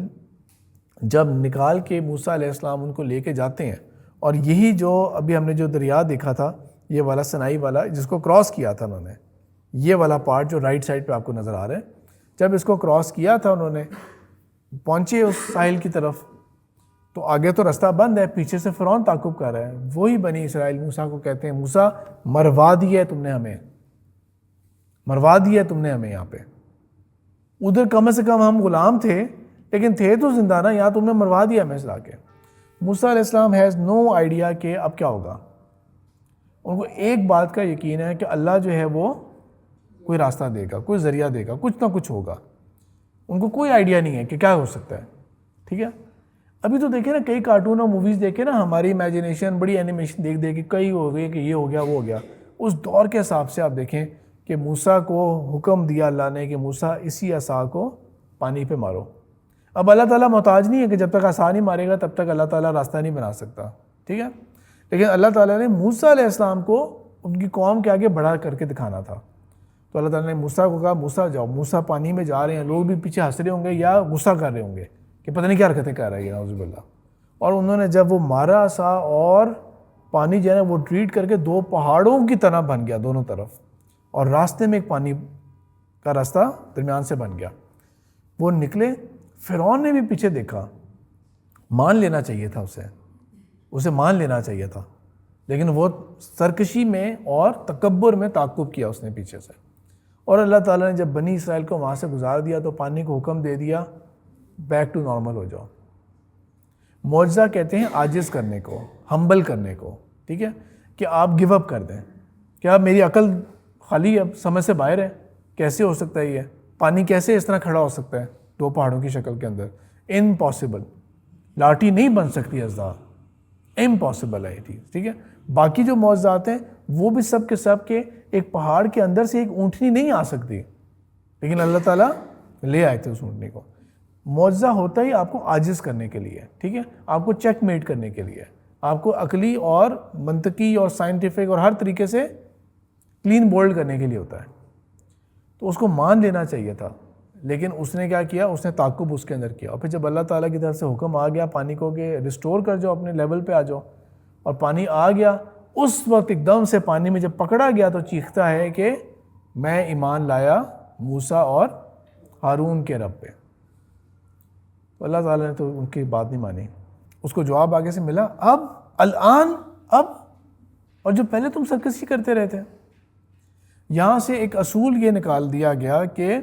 جب نکال کے موسیٰ علیہ السلام ان کو لے کے جاتے ہیں، اور یہی جو ابھی ہم نے جو دریا دیکھا تھا، یہ والا سنائی والا جس کو کراس کیا تھا انہوں نے، یہ والا پارٹ جو رائٹ سائڈ پہ آپ کو نظر آ رہا ہے، جب اس کو کراس کیا تھا انہوں نے، پہنچے اس ساحل کی طرف، تو آگے تو رستہ بند ہے، پیچھے سے فرعون تعقب کر رہا ہے. وہی بنی اسرائیل موسیٰ کو کہتے ہیں موسیٰ مروا دیا ہے تم نے ہمیں، مروا دیا ہے تم نے ہمیں یہاں پہ. ادھر کم سے کم ہم غلام تھے لیکن تھے تو زندہ نا، یہاں تم نے مروا دیا ہمیں لا کے. موسیٰ علیہ السلام ہیز نو آئیڈیا کہ اب کیا ہوگا. ان کو ایک بات کا یقین ہے کہ اللہ جو ہے وہ کوئی راستہ دے گا، کوئی ذریعہ دے گا، کچھ نہ کچھ ہوگا. ان کو کوئی آئیڈیا نہیں ہے کہ کیا ہو سکتا ہے. ٹھیک ہے، ابھی تو دیکھیں نا کئی کارٹون اور موویز دیکھیں نا، ہماری امیجنیشن بڑی اینیمیشن دیکھ کے کئی ہو گئی کہ یہ ہو گیا وہ ہو گیا. اس دور کے حساب سے آپ دیکھیں کہ موسیٰ کو حکم دیا اللہ نے کہ موسیٰ اسی عصا کو پانی پہ مارو. اب اللہ تعالیٰ محتاج نہیں ہے کہ جب تک عصا نہیں مارے گا تب تک اللہ تعالیٰ راستہ نہیں بنا سکتا. ٹھیک ہے، لیکن اللہ تعالیٰ نے موسیٰ علیہ السلام کو ان کی قوم کے آگے بڑا کر کے دکھانا تھا. تو اللہ تعالیٰ نے موسیٰ کو کہا موسیٰ جاؤ. موسیٰ پانی میں جا رہے ہیں، لوگ بھی پیچھے ہنس رہے ہوں گے یا غصہ کر رہے ہوں گے کہ پتہ نہیں کیا حرکتیں کر رہا ہے نعوذ باللہ. اور انہوں نے جب وہ مارا عصا، اور پانی جو ہے نا وہ ٹریٹ کر کے دو پہاڑوں کی طرح بن گیا دونوں طرف، اور راستے میں ایک پانی کا راستہ درمیان سے بن گیا. وہ نکلے. فرعون نے بھی پیچھے دیکھا، مان لینا چاہیے تھا اسے مان لینا چاہیے تھا، لیکن وہ سرکشی میں اور تکبر میں تعقب کیا اس نے پیچھے سے. اور اللہ تعالیٰ نے جب بنی اسرائیل کو وہاں سے گزار دیا تو پانی کو حکم دے دیا بیک ٹو نارمل ہو جاؤ. معجزہ کہتے ہیں عاجز کرنے کو، ہمبل کرنے کو. ٹھیک ہے، کہ آپ گیو اپ کر دیں کہ اب میری عقل خالی اب سمجھ سے باہر ہے، کیسے ہو سکتا ہے یہ پانی کیسے اس طرح کھڑا ہو سکتا ہے دو پہاڑوں کی شکل کے اندر. امپاسبل، لاٹھی نہیں بن سکتی ازدا، امپاسبل ہے یہ چیز. ٹھیک ہے، باقی جو معجزات ہیں وہ بھی سب کے ایک پہاڑ کے اندر سے ایک اونٹنی نہیں آ سکتی، لیکن اللہ تعالیٰ لے آئے تھے اس اونٹنی کو. معجزہ ہوتا ہی آپ کو عاجز کرنے کے لیے. ٹھیک ہے، آپ کو چیک میٹ کرنے کے لیے، آپ کو عقلی اور منطقی اور سائنٹیفک اور ہر طریقے سے کلین بولڈ کرنے کے لیے ہوتا ہے. تو اس کو مان لینا چاہیے تھا، لیکن اس نے کیا کیا، اس نے تعقب اس کے اندر کیا. اور پھر جب اللہ تعالیٰ کی طرف سے حکم آ گیا پانی کو کہ ریسٹور کر جاؤ، اپنے لیول پہ آ جاؤ، اور پانی آ گیا، اس وقت ایک دم سے پانی میں جب پکڑا گیا تو چیختا ہے کہ میں ایمان لایا موسیٰ اور ہارون کے رب پہ. تو اللہ تعالیٰ نے تو ان کی بات نہیں مانی. اس کو جواب آگے سے ملا، اب الآن اب، اور جو پہلے تم سرکشی کرتے رہتے. یہاں سے ایک اصول یہ نکال دیا گیا کہ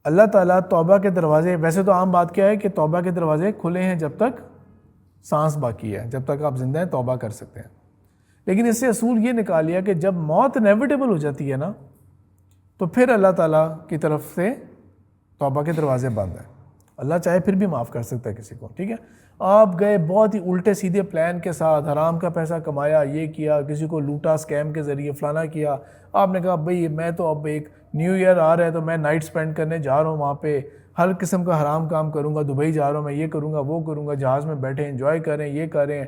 اللہ تعالیٰ توبہ کے دروازے، ویسے تو عام بات کیا ہے کہ توبہ کے دروازے کھلے ہیں جب تک سانس باقی ہے، جب تک آپ زندہ ہیں توبہ کر سکتے ہیں. لیکن اس سے اصول یہ نکال لیا کہ جب موت انیویٹیبل ہو جاتی ہے نا، تو پھر اللہ تعالیٰ کی طرف سے توبہ کے دروازے بند ہیں. اللہ چاہے پھر بھی معاف کر سکتا ہے کسی کو. ٹھیک ہے, آپ گئے بہت ہی الٹے سیدھے پلان کے ساتھ, حرام کا پیسہ کمایا, یہ کیا, کسی کو لوٹا اسکیم کے ذریعے, فلانا کیا. آپ نے کہا بھئی میں تو اب ایک نیو ایئر آ رہا ہے تو میں نائٹ سپینڈ کرنے جا رہا ہوں وہاں پہ, ہر قسم کا حرام کام کروں گا, دبئی جا رہا ہوں میں, یہ کروں گا وہ کروں گا, جہاز میں بیٹھے انجوائے کریں, یہ کریں,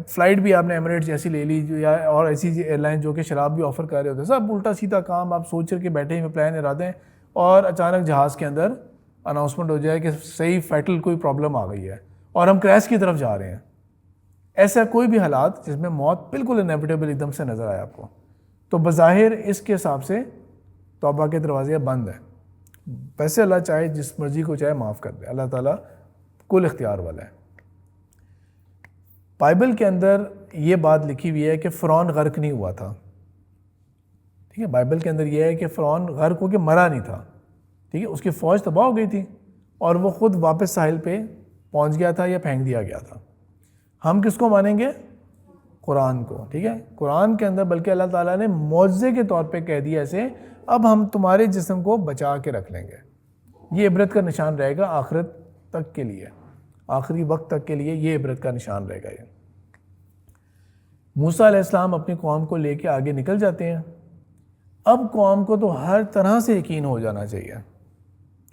فلائٹ بھی آپ نے ایمریٹس جیسی لے لی یا اور ایسی ایئر لائن جو کہ شراب بھی آفر کر رہے ہوتے ہیں, سب الٹا سیدھا کام آپ سوچ کر کے بیٹھے ہوئے پلان ارادے ہیں, اور اچانک جہاز کے اندر اناؤنسمنٹ ہو جائے کہ صحیح فیٹل کوئی پرابلم آ گئی ہے اور ہم کریش کی طرف جا رہے ہیں. ایسا کوئی بھی حالات جس میں موت بالکل انیویٹیبل ایک دم سے نظر آئے آپ کو, تو بظاہر اس کے حساب سے توبہ کے دروازے بند ہیں. ویسے اللہ چاہے جس مرضی کو چاہے معاف کر دے, اللہ تعالیٰ کل اختیار والا ہے. بائبل کے اندر یہ بات لکھی ہوئی ہے کہ فرعون غرق نہیں ہوا تھا. ٹھیک ہے, بائبل کے اندر یہ ہے کہ فرعون غرق ہو کے مرا نہیں تھا. ٹھیک ہے, اس کی فوج تباہ ہو گئی تھی اور وہ خود واپس ساحل پہ پہنچ گیا تھا یا پھینک دیا گیا تھا. ہم کس کو مانیں گے؟ قرآن کو. ٹھیک ہے, قرآن کے اندر بلکہ اللہ تعالیٰ نے معجزے کے طور پہ کہہ دیا ایسے, اب ہم تمہارے جسم کو بچا کے رکھ لیں گے. یہ عبرت کا نشان رہے گا آخرت تک کے لیے, آخری وقت تک کے لیے یہ عبرت کا نشان رہے گا. یہ موسیٰ علیہ السلام اپنی قوم کو لے کے آگے نکل جاتے ہیں. اب قوم کو تو ہر طرح سے یقین ہو جانا چاہیے,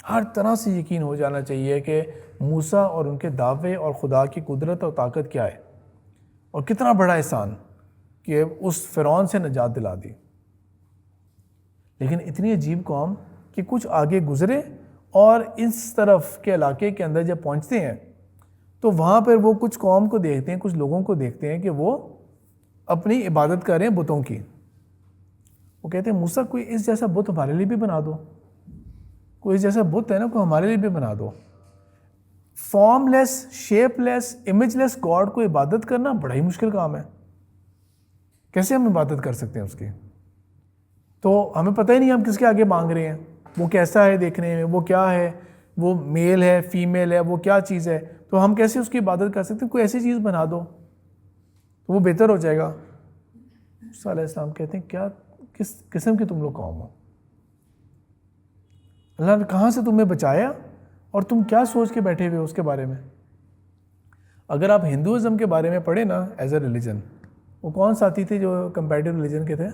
ہر طرح سے یقین ہو جانا چاہیے کہ موسیٰ اور ان کے دعوے اور خدا کی قدرت اور طاقت کیا ہے, اور کتنا بڑا احسان کہ اس فرعون سے نجات دلا دی. لیکن اتنی عجیب قوم کہ کچھ آگے گزرے اور اس طرف کے علاقے کے اندر جب پہنچتے ہیں تو وہاں پر وہ کچھ قوم کو دیکھتے ہیں, کچھ لوگوں کو دیکھتے ہیں کہ وہ اپنی عبادت کر رہے ہیں بتوں کی. وہ کہتے ہیں موسیٰ کوئی اس جیسا بت ہمارے لیے بھی بنا دو, کوئی اس جیسا بت ہے نا کوئی ہمارے لیے بھی بنا دو. فارم لیس, شیپ لیس, امیج لیس گاڈ کو عبادت کرنا بڑا ہی مشکل کام ہے. کیسے ہم عبادت کر سکتے ہیں اس کی؟ تو ہمیں پتہ ہی نہیں ہم کس کے آگے مانگ رہے ہیں, وہ کیسا ہے دیکھنے میں, وہ کیا ہے, وہ میل ہے فیمیل ہے, وہ کیا چیز ہے, تو ہم کیسے اس کی عبادت کر سکتے ہیں؟ کوئی ایسی چیز بنا دو تو وہ بہتر ہو جائے گا. موسیٰ علیہ السلام کہتے ہیں کیا کس قسم کی تم لوگ قوم ہو, اللہ نے کہاں سے تمہیں بچایا اور تم کیا سوچ کے بیٹھے ہوئے اس کے بارے میں. اگر آپ ہندوازم کے بارے میں پڑھیں نا ایز اے ریلیجن, وہ کون ساتھی تھے جو کمپیریٹیو ریلیجن کے تھے؟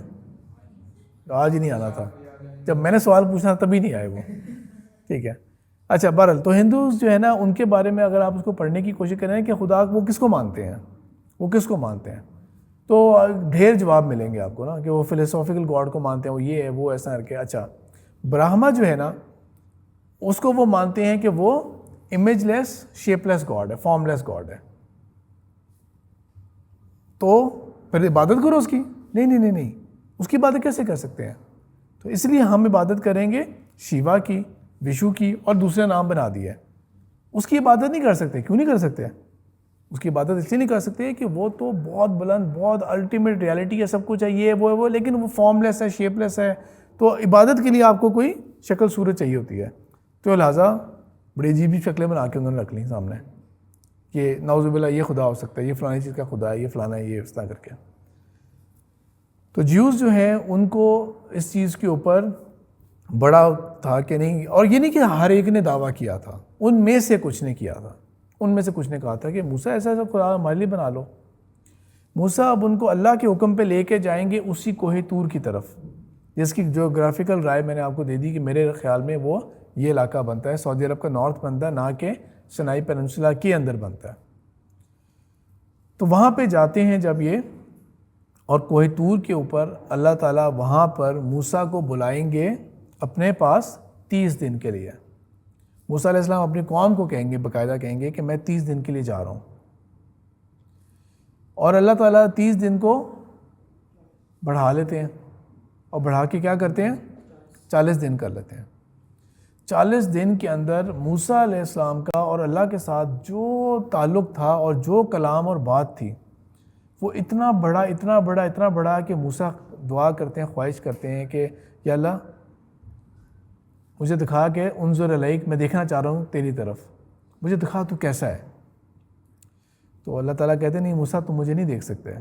آج ہی نہیں آنا تھا, جب میں نے سوال پوچھا تبھی نہیں آئے وہ. ٹھیک ہے, اچھا بہرحال تو ہندوز جو ہے نا ان کے بارے میں اگر آپ اس کو پڑھنے کی کوشش کریں کہ خدا وہ کس کو مانتے ہیں, وہ کس کو مانتے ہیں, تو ڈھیر جواب ملیں گے آپ کو نا کہ وہ فلسافیکل گاڈ کو مانتے ہیں, وہ یہ ہے وہ ایسا کر کے. اچھا برہما جو ہے نا اس کو وہ مانتے ہیں کہ وہ امیج لیس شیپ لیس گاڈ ہے, فارم لیس گاڈ ہے. تو پھر عبادت کرو اس کی. نہیں نہیں نہیں نہیں, اس کی عبادت کیسے کر سکتے ہیں؟ تو اس لیے ہم عبادت کریں گے شیوا کی, وشو کی, اور دوسرے نام بنا دیا ہے. اس کی عبادت نہیں کر سکتے. کیوں نہیں کر سکتے؟ اس کی عبادت اس لیے نہیں کر سکتے کہ وہ تو بہت بلند, بہت الٹیمیٹ ریالٹی ہے, سب کچھ ہے, یہ وہ لیکن وہ فارم لیس ہے, شیپ لیس ہے. تو عبادت کے لیے آپ کو کوئی شکل صورت چاہیے ہوتی ہے. تو لہٰذا بڑی عجیب شکلیں بنا کے انہوں نے رکھ لیں سامنے کہ نعوذ باللہ یہ خدا ہو سکتا ہے, یہ فلانی چیز کا خدا ہے, یہ فلانا ہے, یہ اس طرح کر کے. تو جیوز جو ہیں ان کو اس چیز کے اوپر بڑا تھا کہ نہیں, اور یہ نہیں کہ ہر ایک نے دعویٰ کیا تھا, ان میں سے کچھ نے کیا تھا, ان میں سے کچھ نے کہا تھا کہ موسیٰ ایسا ایسا خدا ہمارے لیے بنا لو. موسیٰ اب ان کو اللہ کے حکم پہ لے کے جائیں گے اسی کوہ طور کی طرف, جس کی جغرافیکل رائے میں نے آپ کو دے دی کہ میرے خیال میں وہ یہ علاقہ بنتا ہے, سعودی عرب کا نارتھ بنتا ہے, نہ کہ سنائی پیننسولا کے اندر بنتا ہے. تو وہاں پہ جاتے ہیں جب یہ, اور کوہ طور کے اوپر اللہ تعالیٰ وہاں پر موسیٰ کو بلائیں گے اپنے پاس 30 دن کے لیے. موسیٰ علیہ السلام اپنی قوم کو کہیں گے, باقاعدہ کہیں گے کہ میں 30 دن کے لیے جا رہا ہوں. اور اللہ تعالیٰ 30 دن کو بڑھا لیتے ہیں, اور بڑھا کے کیا کرتے ہیں 40 دن کر لیتے ہیں. 40 دن کے اندر موسیٰ علیہ السلام کا اور اللہ کے ساتھ جو تعلق تھا اور جو کلام اور بات تھی وہ اتنا بڑا اتنا بڑا اتنا بڑا کہ موسیٰ دعا کرتے ہیں, خواہش کرتے ہیں کہ یا اللہ مجھے دکھا کہ انظر الیک, میں دیکھنا چاہ رہا ہوں تیری طرف, مجھے دکھا تو کیسا ہے. تو اللہ تعالیٰ کہتے نہیں موسیٰ تم مجھے نہیں دیکھ سکتے.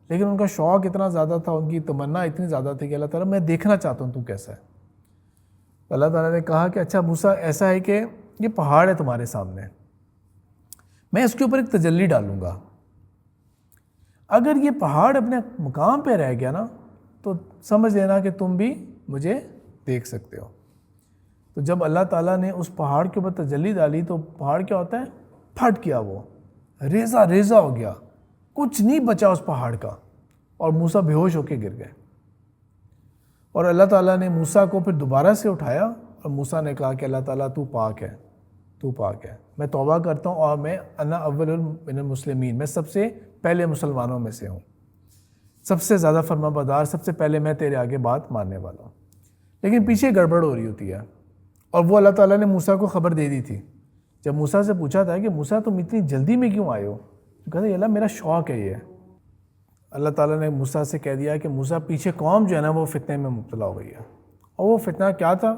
لیکن ان کا شوق اتنا زیادہ تھا, ان کی تمنا اتنی زیادہ تھی کہ اللہ تعالیٰ میں دیکھنا چاہتا ہوں تو کیسا ہے. اللہ تعالیٰ نے کہا کہ اچھا موسیٰ ایسا ہے کہ یہ پہاڑ ہے تمہارے سامنے, میں اس کے اوپر ایک تجلی ڈالوں گا, اگر یہ پہاڑ اپنے مقام پہ رہ گیا نا تو سمجھ لینا کہ تم بھی مجھے دیکھ سکتے ہو. تو جب اللہ تعالیٰ نے اس پہاڑ کے اوپر تجلی ڈالی تو پہاڑ کیا ہوتا ہے, پھٹ گیا, وہ ریزہ ریزہ ہو گیا, کچھ نہیں بچا اس پہاڑ کا, اور موسیٰ بے ہوش ہو کے گر گئے. اور اللہ تعالیٰ نے موسیٰ کو پھر دوبارہ سے اٹھایا اور موسیٰ نے کہا کہ اللہ تعالیٰ تو پاک ہے, تو پاک ہے, میں توبہ کرتا ہوں اور میں انا اول من المسلمین, میں سب سے پہلے مسلمانوں میں سے ہوں, سب سے زیادہ فرما بردار, سب سے پہلے میں تیرے آگے بات ماننے والا ہوں. لیکن پیچھے گڑبڑ ہو رہی ہوتی ہے, اور وہ اللہ تعالیٰ نے موسیٰ کو خبر دے دی تھی. جب موسیٰ سے پوچھا تھا کہ موسیٰ تم اتنی جلدی میں کیوں آئے ہو, تو کہا اللہ میرا شوق ہے یہ. اللہ تعالیٰ نے موسیٰ سے کہہ دیا کہ موسیٰ پیچھے قوم جو ہے نا وہ فتنے میں مبتلا ہو گئی ہے. اور وہ فتنہ کیا تھا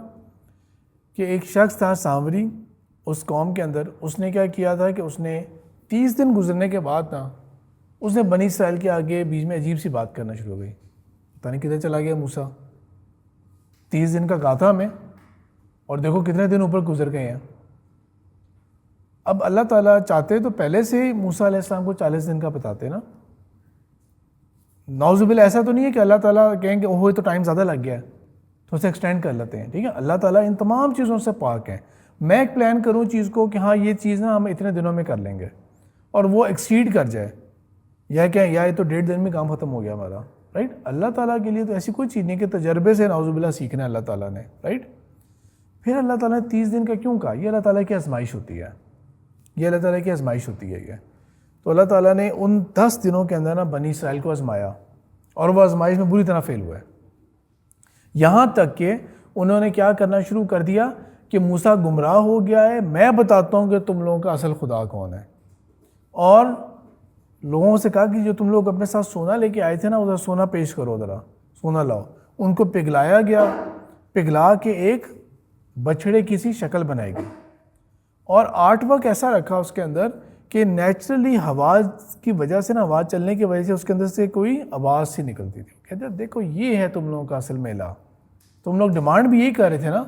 کہ ایک شخص تھا سامری اس قوم کے اندر, اس نے کیا کیا تھا کہ اس نے 30 دن گزرنے کے بعد نا اس نے بنی اسرائیل کے آگے بیچ میں عجیب سی بات کرنا شروع ہو گئی. پتہ نہیں کدھر چلا گیا موسیٰ, 30 دن کا کہا تھا ہمیں, اور دیکھو کتنے دن اوپر گزر گئے ہیں. اب اللہ تعالیٰ چاہتے تو پہلے سے ہی موسیٰ علیہ السلام کو 40 دن کا بتاتے نا. نعوذ باللہ ایسا تو نہیں ہے کہ اللہ تعالیٰ کہیں کہ اوہ تو ٹائم زیادہ لگ گیا ہے تو اسے ایکسٹینڈ کر لیتے ہیں. ٹھیک ہے, اللہ تعالیٰ ان تمام چیزوں سے پاک ہیں. میں ایک پلان کروں چیز کو کہ ہاں یہ چیز نا ہم اتنے دنوں میں کر لیں گے, اور وہ ایکسیڈ کر جائے, یا کہ یا یہ تو 1.5 دن میں کام ختم ہو گیا ہمارا, رائٹ. اللہ تعالیٰ کے لیے تو ایسی کوئی چیز نہیں کہ تجربے سے نعوذ باللہ سیکھنا ہے اللہ تعالیٰ نے, رائٹ. پھر اللہ تعالیٰ نے 30 دن کا کیوں کہا؟ یہ اللہ تعالیٰ کی آزمائش ہوتی ہے, یہ اللہ تعالیٰ کی آزمائش ہوتی ہے یہ. تو اللہ تعالیٰ نے ان 10 دنوں کے اندر نا بنی اسرائیل کو آزمایا, اور وہ آزمائش میں بری طرح فیل ہوئے, یہاں تک کہ انہوں نے کیا کرنا شروع کر دیا کہ موسیٰ گمراہ ہو گیا ہے, میں بتاتا ہوں کہ تم لوگوں کا اصل خدا کون ہے. اور لوگوں سے کہا کہ جو تم لوگ اپنے ساتھ سونا لے کے آئے تھے نا ادھر سونا پیش کرو, ذرا سونا لاؤ. ان کو پگھلایا گیا, پگھلا کے ایک بچھڑے کی سی شکل بنائی گئی, اور آرٹ ورک ایسا رکھا اس کے اندر کہ نیچرلی ہوا کی وجہ سے نا, ہوا چلنے کی وجہ سے اس کے اندر سے کوئی آواز سی نکلتی تھی. کہتے ہیں دیکھو یہ ہے تم لوگوں کا اصل میں الہ, تم لوگ ڈیمانڈ بھی یہی کر رہے تھے نا,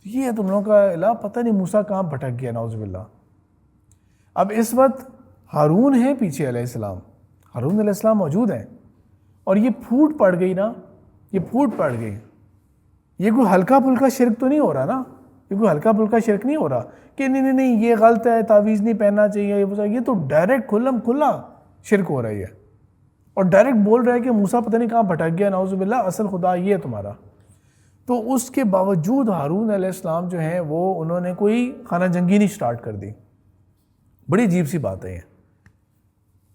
یہ ہے تم لوگوں کا الہ. پتہ نہیں موسیٰ کہاں بھٹک گیا نعوذ باللہ. اب اس وقت ہارون ہے پیچھے علیہ السلام, ہارون علیہ السلام موجود ہیں, اور یہ پھوٹ پڑ گئی نا, یہ پھوٹ پڑ گئی. یہ کوئی ہلکا پھلکا شرک تو نہیں ہو رہا نا, یہ کوئی ہلکا پھلکا شرک نہیں ہو رہا کہ نہیں یہ غلط ہے, تعویذ نہیں پہننا چاہیے, یہ تو ڈائریکٹ کھلم کھلا شرک ہو رہی ہے, اور ڈائریکٹ بول رہا ہے کہ موسیٰ پتہ نہیں کہاں بھٹک گیا, نعوذ باللہ اصل خدا یہ ہے تمہارا. تو اس کے باوجود ہارون علیہ السلام جو ہیں وہ انہوں نے کوئی خانہ جنگی نہیں سٹارٹ کر دی. بڑی عجیب سی بات ہے یہ.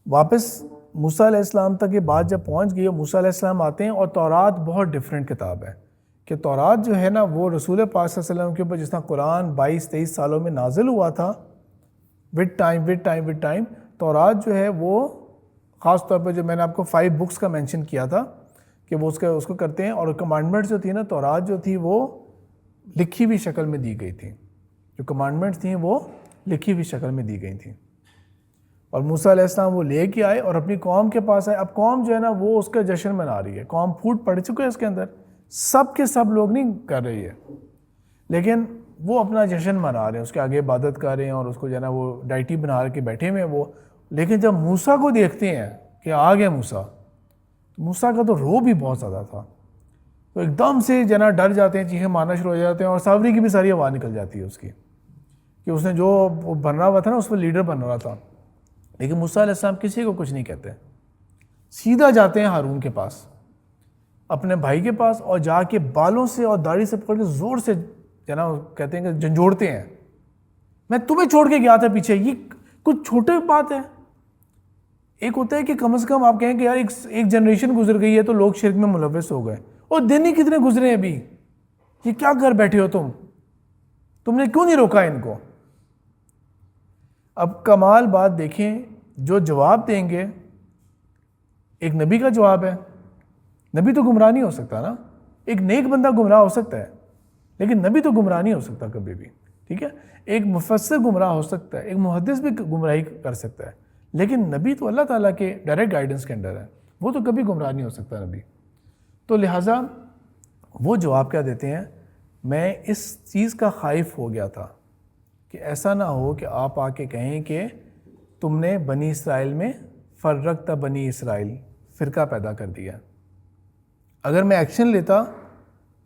واپس موسیٰ علیہ السلام تک یہ بات جب پہنچ گئی, موسیٰ علیہ السلام آتے ہیں, اور تورات بہت ڈیفرنٹ کتاب ہے, کہ تورات جو ہے نا وہ رسول پاک صلی اللہ علیہ وسلم کے اوپر جس طرح قرآن 22-23 سالوں میں نازل ہوا تھا, وتھ ٹائم تورات جو ہے وہ خاص طور پہ جو میں نے آپ کو 5 بکس کا مینشن کیا تھا کہ وہ اس کو کرتے ہیں, اور کمانڈمنٹس جو تھی نا تورات جو تھی وہ لکھی ہوئی شکل میں دی گئی تھی, جو کمانڈمنٹس تھیں وہ لکھی ہوئی شکل میں دی گئی تھیں. اور موسیٰ علیہ السلام وہ لے کے آئے اور اپنی قوم کے پاس آئے. اب قوم جو ہے نا وہ اس کا جشن منا رہی ہے, قوم پھوٹ پڑ چکے ہیں اس کے اندر, سب کے سب لوگ نہیں کر رہی ہے, لیکن وہ اپنا جشن منا رہے ہیں, اس کے آگے عبادت کر رہے ہیں, اور اس کو جو ہے نا وہ ڈائٹی بنا کے بیٹھے ہوئے ہیں وہ. لیکن جب موسیٰ کو دیکھتے ہیں کہ آ گیا موسیٰ کا تو رو بھی بہت زیادہ تھا, تو ایک دم سے جو ہے نا ڈر جاتے ہیں, چیخیں مارنا شروع ہو جاتے ہیں, اور سامری کی بھی ساری آواز نکل جاتی ہے اس کی, کہ اس نے جو بن رہا ہوا تھا نا اس پر لیڈر بن رہا تھا. لیکن موسیٰ علیہ السلام کسی کو کچھ نہیں کہتے, سیدھا جاتے ہیں ہارون کے پاس, اپنے بھائی کے پاس, اور جا کے بالوں سے اور داڑھی سے پکڑ کے زور سے جو ہے نا کہتے ہیں کہ جھنجھوڑتے ہیں, میں تمہیں چھوڑ کے گیا تھا پیچھے. یہ کچھ چھوٹے بات ہے. ایک ہوتا ہے کہ کم از کم آپ کہیں کہ یار ایک جنریشن گزر گئی ہے تو لوگ شرک میں ملوث ہو گئے, اور دن ہی کتنے گزرے ہیں ابھی, یہ کیا کر بیٹھے ہو تم نے کیوں نہیں روکا ان کو. اب کمال بات دیکھیں, جو جواب دیں گے ایک نبی کا جواب ہے. نبی تو گمراہ نہیں ہو سکتا نا, ایک نیک بندہ گمراہ ہو سکتا ہے لیکن نبی تو گمراہ نہیں ہو سکتا کبھی بھی. ٹھیک ہے, ایک مفسر گمراہ ہو سکتا ہے, ایک محدث بھی گمراہی کر سکتا ہے, لیکن نبی تو اللہ تعالیٰ کے ڈائریکٹ گائیڈنس کے انڈر ہے, وہ تو کبھی گمراہ نہیں ہو سکتا نبی. تو لہٰذا وہ جواب کیا دیتے ہیں, میں اس چیز کا خائف ہو گیا تھا کہ ایسا نہ ہو کہ آپ آ کے کہیں کہ تم نے بنی اسرائیل میں فرقت بنی اسرائیل، فرقہ پیدا کر دیا۔ اگر میں ایکشن لیتا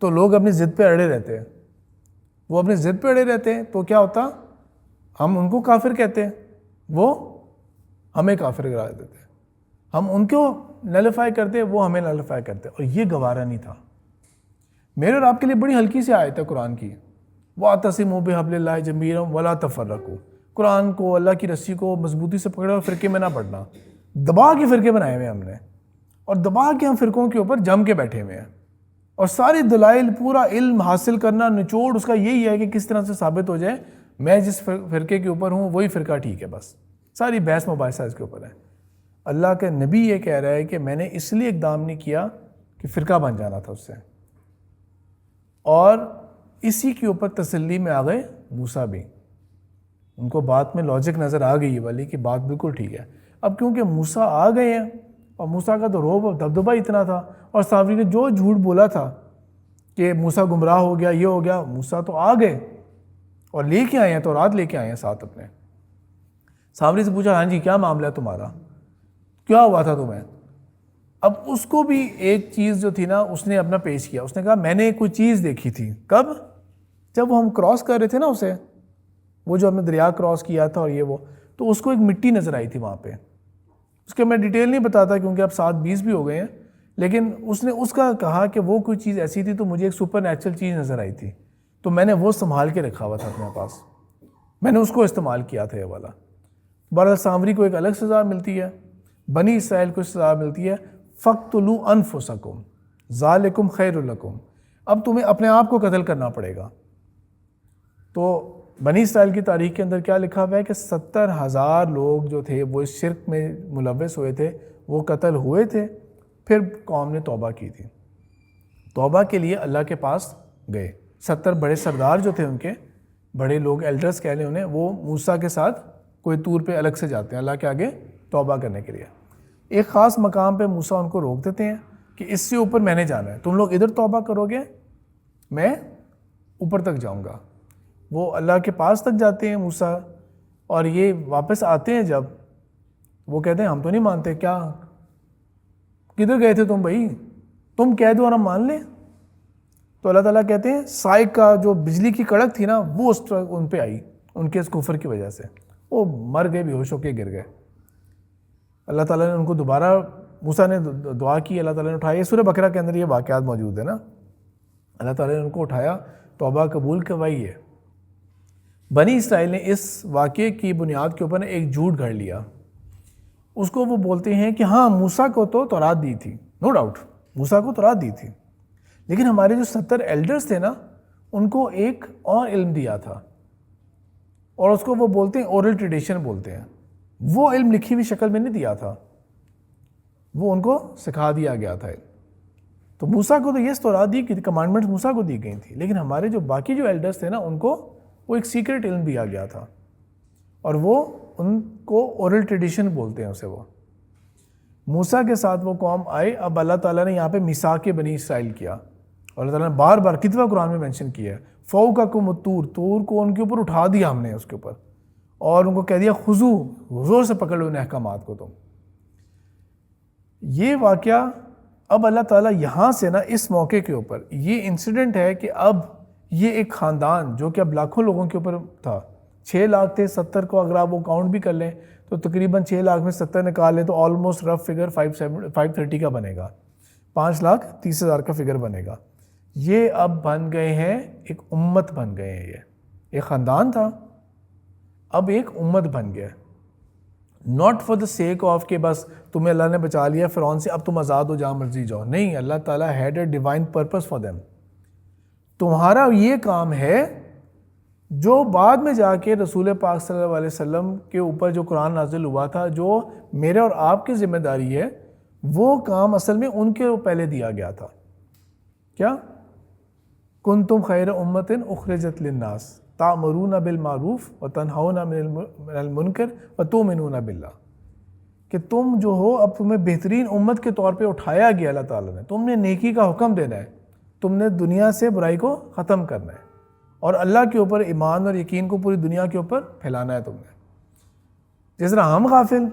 تو لوگ اپنی ضد پہ اڑے رہتے ہیں، وہ اپنی ضد پہ اڑے رہتے ہیں تو کیا ہوتا، ہم ان کو کافر کہتے ہیں، وہ ہمیں کافر قرار دیتے ہیں، ہم ان کو نلیفائی کرتے، وہ ہمیں نلیفائی کرتے، اور یہ گوارا نہیں تھا۔ میرے اور آپ کے لیے بڑی ہلکی سی آیت ہے قرآن کی، وَاعْتَصِمُوا بِحَبْلِ اللَّهِ جَمِيعًا وَلَا تَفَرَّقُوا، قرآن کو، اللہ کی رسی کو مضبوطی سے پکڑا اور فرقے میں نہ پڑنا۔ دبا کے فرقے بنائے ہوئے ہم نے، اور دبا کے ہم فرقوں کے اوپر جم کے بیٹھے ہوئے ہیں، اور ساری دلائل، پورا علم حاصل کرنا، نچوڑ اس کا یہی ہے کہ کس طرح سے ثابت ہو جائے میں جس فرقے کے اوپر ہوں وہی فرقہ ٹھیک ہے، بس ساری بحث مباحثہ اس کے اوپر ہے۔ اللہ کے نبی یہ کہہ رہا ہے کہ میں نے اس لیے اقدام نہیں کیا کہ فرقہ بن جانا تھا اس سے، اور اسی کے اوپر تسلی میں آ گئے موسیٰ بھی، ان کو بات میں لاجک نظر آ گئی والی کہ بات بالکل ٹھیک ہے۔ اب کیونکہ موسیٰ آ گئے ہیں، اور موسیٰ کا تو روب اور دبدبہ اتنا تھا، اور سامری نے جو جھوٹ بولا تھا کہ موسیٰ گمراہ ہو گیا، یہ ہو گیا، موسیٰ تو آ گئے اور لے کے آئے ہیں، تو رات لے کے آئے ہیں ساتھ اپنے۔ سامری سے پوچھا، ہاں جی کیا معاملہ ہے تمہارا، کیا ہوا تھا تمہیں؟ اب اس کو بھی ایک چیز جو تھی نا اس نے اپنا پیش کیا، اس نے کہا میں نے کوئی چیز دیکھی تھی۔ کب؟ جب ہم کراس کر رہے تھے نا اسے، وہ جو ہم نے دریا کراس کیا تھا اور یہ وہ، تو اس کو ایک مٹی نظر آئی تھی وہاں پہ، اس کے میں ڈیٹیل نہیں بتاتا کیونکہ اب 7:20 بھی ہو گئے ہیں، لیکن اس نے اس کا کہا کہ وہ کوئی چیز ایسی تھی تو مجھے ایک سپر نیچرل چیز نظر آئی تھی، تو میں نے وہ سنبھال کے رکھا ہوا تھا اپنے پاس، میں نے اس کو استعمال کیا تھا یہ والا۔ بہرحال سامری کو ایک الگ سزا ملتی ہے، بنی اسرائیل کو سزا ملتی ہے، فَاقْتُلُوا أَنفُسَكُمْ ذَلِكُمْ خَيْرٌ لَكُمْ، اب تمہیں اپنے آپ کو قتل کرنا پڑے گا۔ تو بنی اسرائیل کی تاریخ کے اندر کیا لکھا ہوا ہے کہ 70,000 لوگ جو تھے وہ اس شرک میں ملوث ہوئے تھے، وہ قتل ہوئے تھے، پھر قوم نے توبہ کی تھی، توبہ کے لیے اللہ کے پاس گئے۔ 70 بڑے سردار جو تھے ان کے، بڑے لوگ ایلڈرز کہہ لیں انہیں، وہ موسیٰ کے ساتھ کوئی طور پہ الگ سے جاتے ہیں اللہ کے آگے توبہ کرنے کے لیے۔ ایک خاص مقام پہ موسیٰ ان کو روک دیتے ہیں کہ اس سے اوپر میں نے جانا ہے، تم لوگ ادھر توبہ کرو گے، میں اوپر تک جاؤں گا۔ وہ اللہ کے پاس تک جاتے ہیں موسیٰ، اور یہ واپس آتے ہیں جب، وہ کہتے ہیں ہم تو نہیں مانتے، کیا کدھر گئے تھے تم بھائی، تم کہہ دو اور ہم مان لیں۔ تو اللہ تعالیٰ کہتے ہیں سائق کا جو بجلی کی کڑک تھی نا وہ اس ان پہ آئی، ان کے اس کفر کی وجہ سے وہ مر گئے، بے ہوش ہو کے گر گئے۔ اللہ تعالیٰ نے ان کو دوبارہ، موسیٰ نے دعا کی، اللہ تعالیٰ نے اٹھایا، یہ سورہ بقرہ کے اندر یہ واقعات موجود ہے نا، اللہ تعالیٰ نے ان کو اٹھایا، توبہ قبول کروائی ہے۔ بنی اسرائیل نے اس واقعے کی بنیاد کے اوپر ایک جھوٹ گھڑ لیا، اس کو وہ بولتے ہیں کہ ہاں موسیٰ کو تو تورات دی تھی، نو ڈاؤٹ موسیٰ کو تورات دی تھی، لیکن ہمارے جو 70 ایلڈرز تھے نا ان کو ایک اور علم دیا تھا، اور اس کو وہ بولتے ہیں اورل ٹریڈیشن بولتے ہیں، وہ علم لکھی ہوئی شکل میں نہیں دیا تھا، وہ ان کو سکھا دیا گیا تھا۔ تو موسیٰ کو تو یہ تورات دی کہ کمانڈمنٹس موسیٰ کو دی گئی تھی، لیکن ہمارے جو باقی جو ایلڈرز تھے نا ان کو وہ ایک سیکرٹ علم دیا گیا تھا، اور وہ ان کو اورل ٹریڈیشن بولتے ہیں اسے۔ وہ موسیٰ کے ساتھ وہ قوم آئے، اب اللہ تعالیٰ نے یہاں پہ میثاق بنی اسرائیل کیا، اور اللہ تعالیٰ نے بار بار کتنا قرآن میں مینشن کیا ہے، فوقکم الطور، طور کو ان کے اوپر اٹھا دیا ہم نے اس کے اوپر، اور ان کو کہہ دیا خذو، زور سے پکڑ لو ان احکامات کو تم۔ یہ واقعہ اب اللہ تعالیٰ یہاں سے نا اس موقع کے اوپر، یہ انسیڈنٹ ہے کہ اب یہ ایک خاندان جو کہ اب لاکھوں لوگوں کے اوپر تھا، 6 لاکھ تھے، 70 کو اگر آپ وہ کاؤنٹ بھی کر لیں تو تقریباً 6 لاکھ میں 70 نکال لیں تو آلموسٹ رف فگر 530 کا بنے گا، 5,30,000 کا فگر بنے گا۔ یہ اب بن گئے ہیں، ایک امت بن گئے ہیں، یہ ایک خاندان تھا اب ایک امت بن گیا، not for the sake of کہ بس تمہیں اللہ نے بچا لیا فرعون سے اب تم آزاد ہو جہاں مرضی جاؤ، نہیں، اللہ تعالیٰ had a divine purpose for them. تمہارا یہ کام ہے جو بعد میں جا کے رسول پاک صلی اللہ علیہ وسلم کے اوپر جو قرآن نازل ہوا تھا، جو میرے اور آپ کی ذمہ داری ہے، وہ کام اصل میں ان کے پہلے دیا گیا تھا۔ کیا؟ کنتم خیر امت اخرجت للناس تأمرون بالمعروف وتنہون عن المنکر وتؤمنون باللہ، کہ تم جو ہو اب تمہیں بہترین امت کے طور پہ اٹھایا گیا اللہ تعالیٰ نے، تم نے نیکی کا حکم دینا ہے، تم نے دنیا سے برائی کو ختم کرنا ہے، اور اللہ کے اوپر ایمان اور یقین کو پوری دنیا کے اوپر پھیلانا ہے تم نے. جس طرح ہم غافل،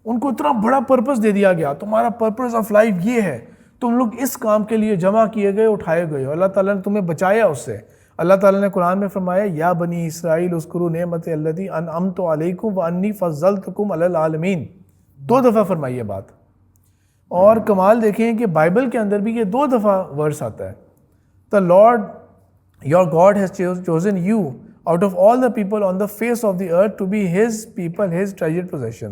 ان کو اتنا بڑا پرپس دے دیا گیا، تمہارا پرپس آف لائف یہ ہے، تم لوگ اس کام کے لیے جمع کیے گئے، اٹھائے گئے ہو، اللہ تعالیٰ نے تمہیں بچایا اس سے. اللہ تعالیٰ نے قرآن میں فرمایا یا بنی اسرائیل اذکروا نعمتی التی انعمت علیکم وانی فضلتکم علی العالمین، 2 دفعہ فرمائی یہ بات. اور کمال دیکھیں کہ بائبل کے اندر بھی یہ 2 دفعہ ورس آتا ہے. The Lord your God has chosen you out of all the people on the face of the earth to be his people, his treasured possession.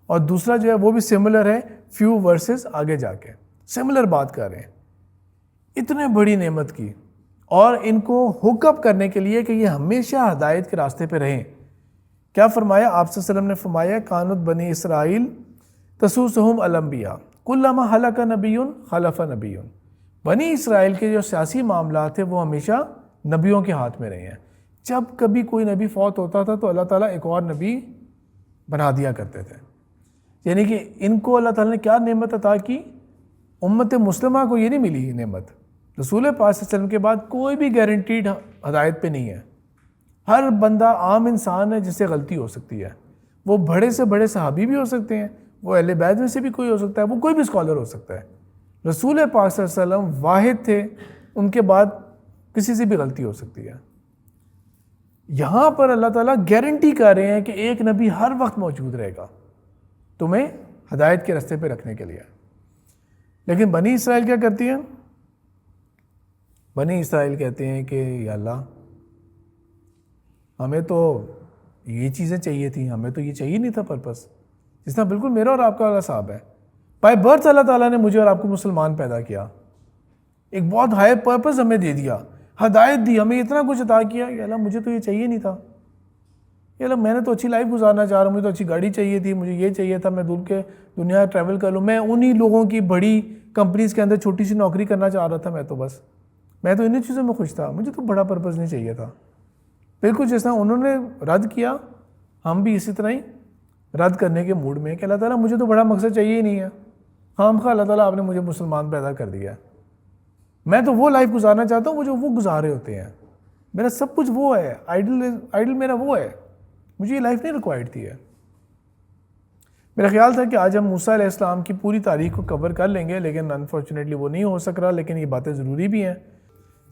اور دوسرا جو ہے وہ بھی سملر ہے few verses آگے جا کے سملر بات کر رہے ہیں. اتنے بڑی نعمت کی اور ان کو ہوک اپ کرنے کے لیے کہ یہ ہمیشہ ہدایت کے راستے پہ رہیں. کیا فرمایا آپ صلی اللہ علیہ وسلم نے فرمایا کانت بنی اسرائیل تسوسہم الانبیاء کلما ہلک نبی خلف نبی. بنی اسرائیل کے جو سیاسی معاملات تھے وہ ہمیشہ نبیوں کے ہاتھ میں رہے ہیں. جب کبھی کوئی نبی فوت ہوتا تھا تو اللہ تعالیٰ ایک اور نبی بنا دیا کرتے تھے. یعنی کہ ان کو اللہ تعالیٰ نے کیا نعمت عطا کی؟ امت مسلمہ کو یہ نہیں ملی نعمت. رسول پاک صلی اللہ علیہ وسلم کے بعد کوئی بھی گارنٹیڈ ہدایت پہ نہیں ہے. ہر بندہ عام انسان ہے جس سے غلطی ہو سکتی ہے. وہ بڑے سے بڑے صحابی بھی ہو سکتے ہیں، وہ اہل بیت میں سے بھی کوئی ہو سکتا ہے، وہ کوئی بھی اسکالر ہو سکتا ہے. رسول پاک صلی اللہ علیہ وسلم واحد تھے، ان کے بعد کسی سے بھی غلطی ہو سکتی ہے. یہاں پر اللہ تعالیٰ گارنٹی کر رہے ہیں کہ ایک نبی ہر وقت موجود رہے گا تمہیں ہدایت کے راستے پہ رکھنے کے لیے. لیکن بنی اسرائیل کیا کرتی ہیں؟ بنی اسرائیل کہتے ہیں کہ یا اللہ ہمیں تو یہ چیزیں چاہیے تھیں، ہمیں تو یہ چاہیے نہیں تھا پرپس. جس طرح بالکل میرا اور آپ کا والا صاحب ہے. بائی برتھ اللہ تعالیٰ نے مجھے اور آپ کو مسلمان پیدا کیا، ایک بہت ہائی پرپس ہمیں دے دیا، ہدایت دی، ہمیں اتنا کچھ عطا کیا. یا اللہ مجھے تو یہ چاہیے نہیں تھا. یا اللہ میں نے تو اچھی لائف گزارنا چاہ رہا ہوں، مجھے تو اچھی گاڑی چاہیے تھی، مجھے یہ چاہیے تھا، میں دور کے دنیا ٹریول کر لوں، میں انہی لوگوں کی بڑی کمپنیز کے اندر چھوٹی سی نوکری کرنا چاہ رہا تھا. میں تو انہی چیزوں میں خوش تھا، مجھے تو بڑا پرپس نہیں چاہیے تھا. بالکل جس طرح انہوں نے رد کیا، ہم بھی اسی طرح ہی رد کرنے کے موڈ میں ہیں کہ اللہ تعالیٰ مجھے تو بڑا مقصد چاہیے ہی نہیں ہے. خواہ اللہ تعالیٰ آپ نے مجھے مسلمان پیدا کر دیا ہے، میں تو وہ لائف گزارنا چاہتا ہوں جو وہ گزارے ہوتے ہیں. میرا سب کچھ وہ ہے، آئیڈل میرا وہ ہے، مجھے یہ لائف نہیں ریکوائرڈ تھی ہے. میرا خیال تھا کہ آج ہم موسیٰ علیہ السلام کی پوری تاریخ کو کور کر لیں گے، لیکن انفارچونیٹلی وہ نہیں ہو سک رہا. لیکن یہ باتیں ضروری بھی ہیں.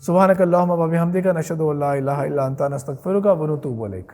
سبحانک اللہم و بحمدک نشہد ان لا الہ الا انت نستغفرک و نتوب الیک.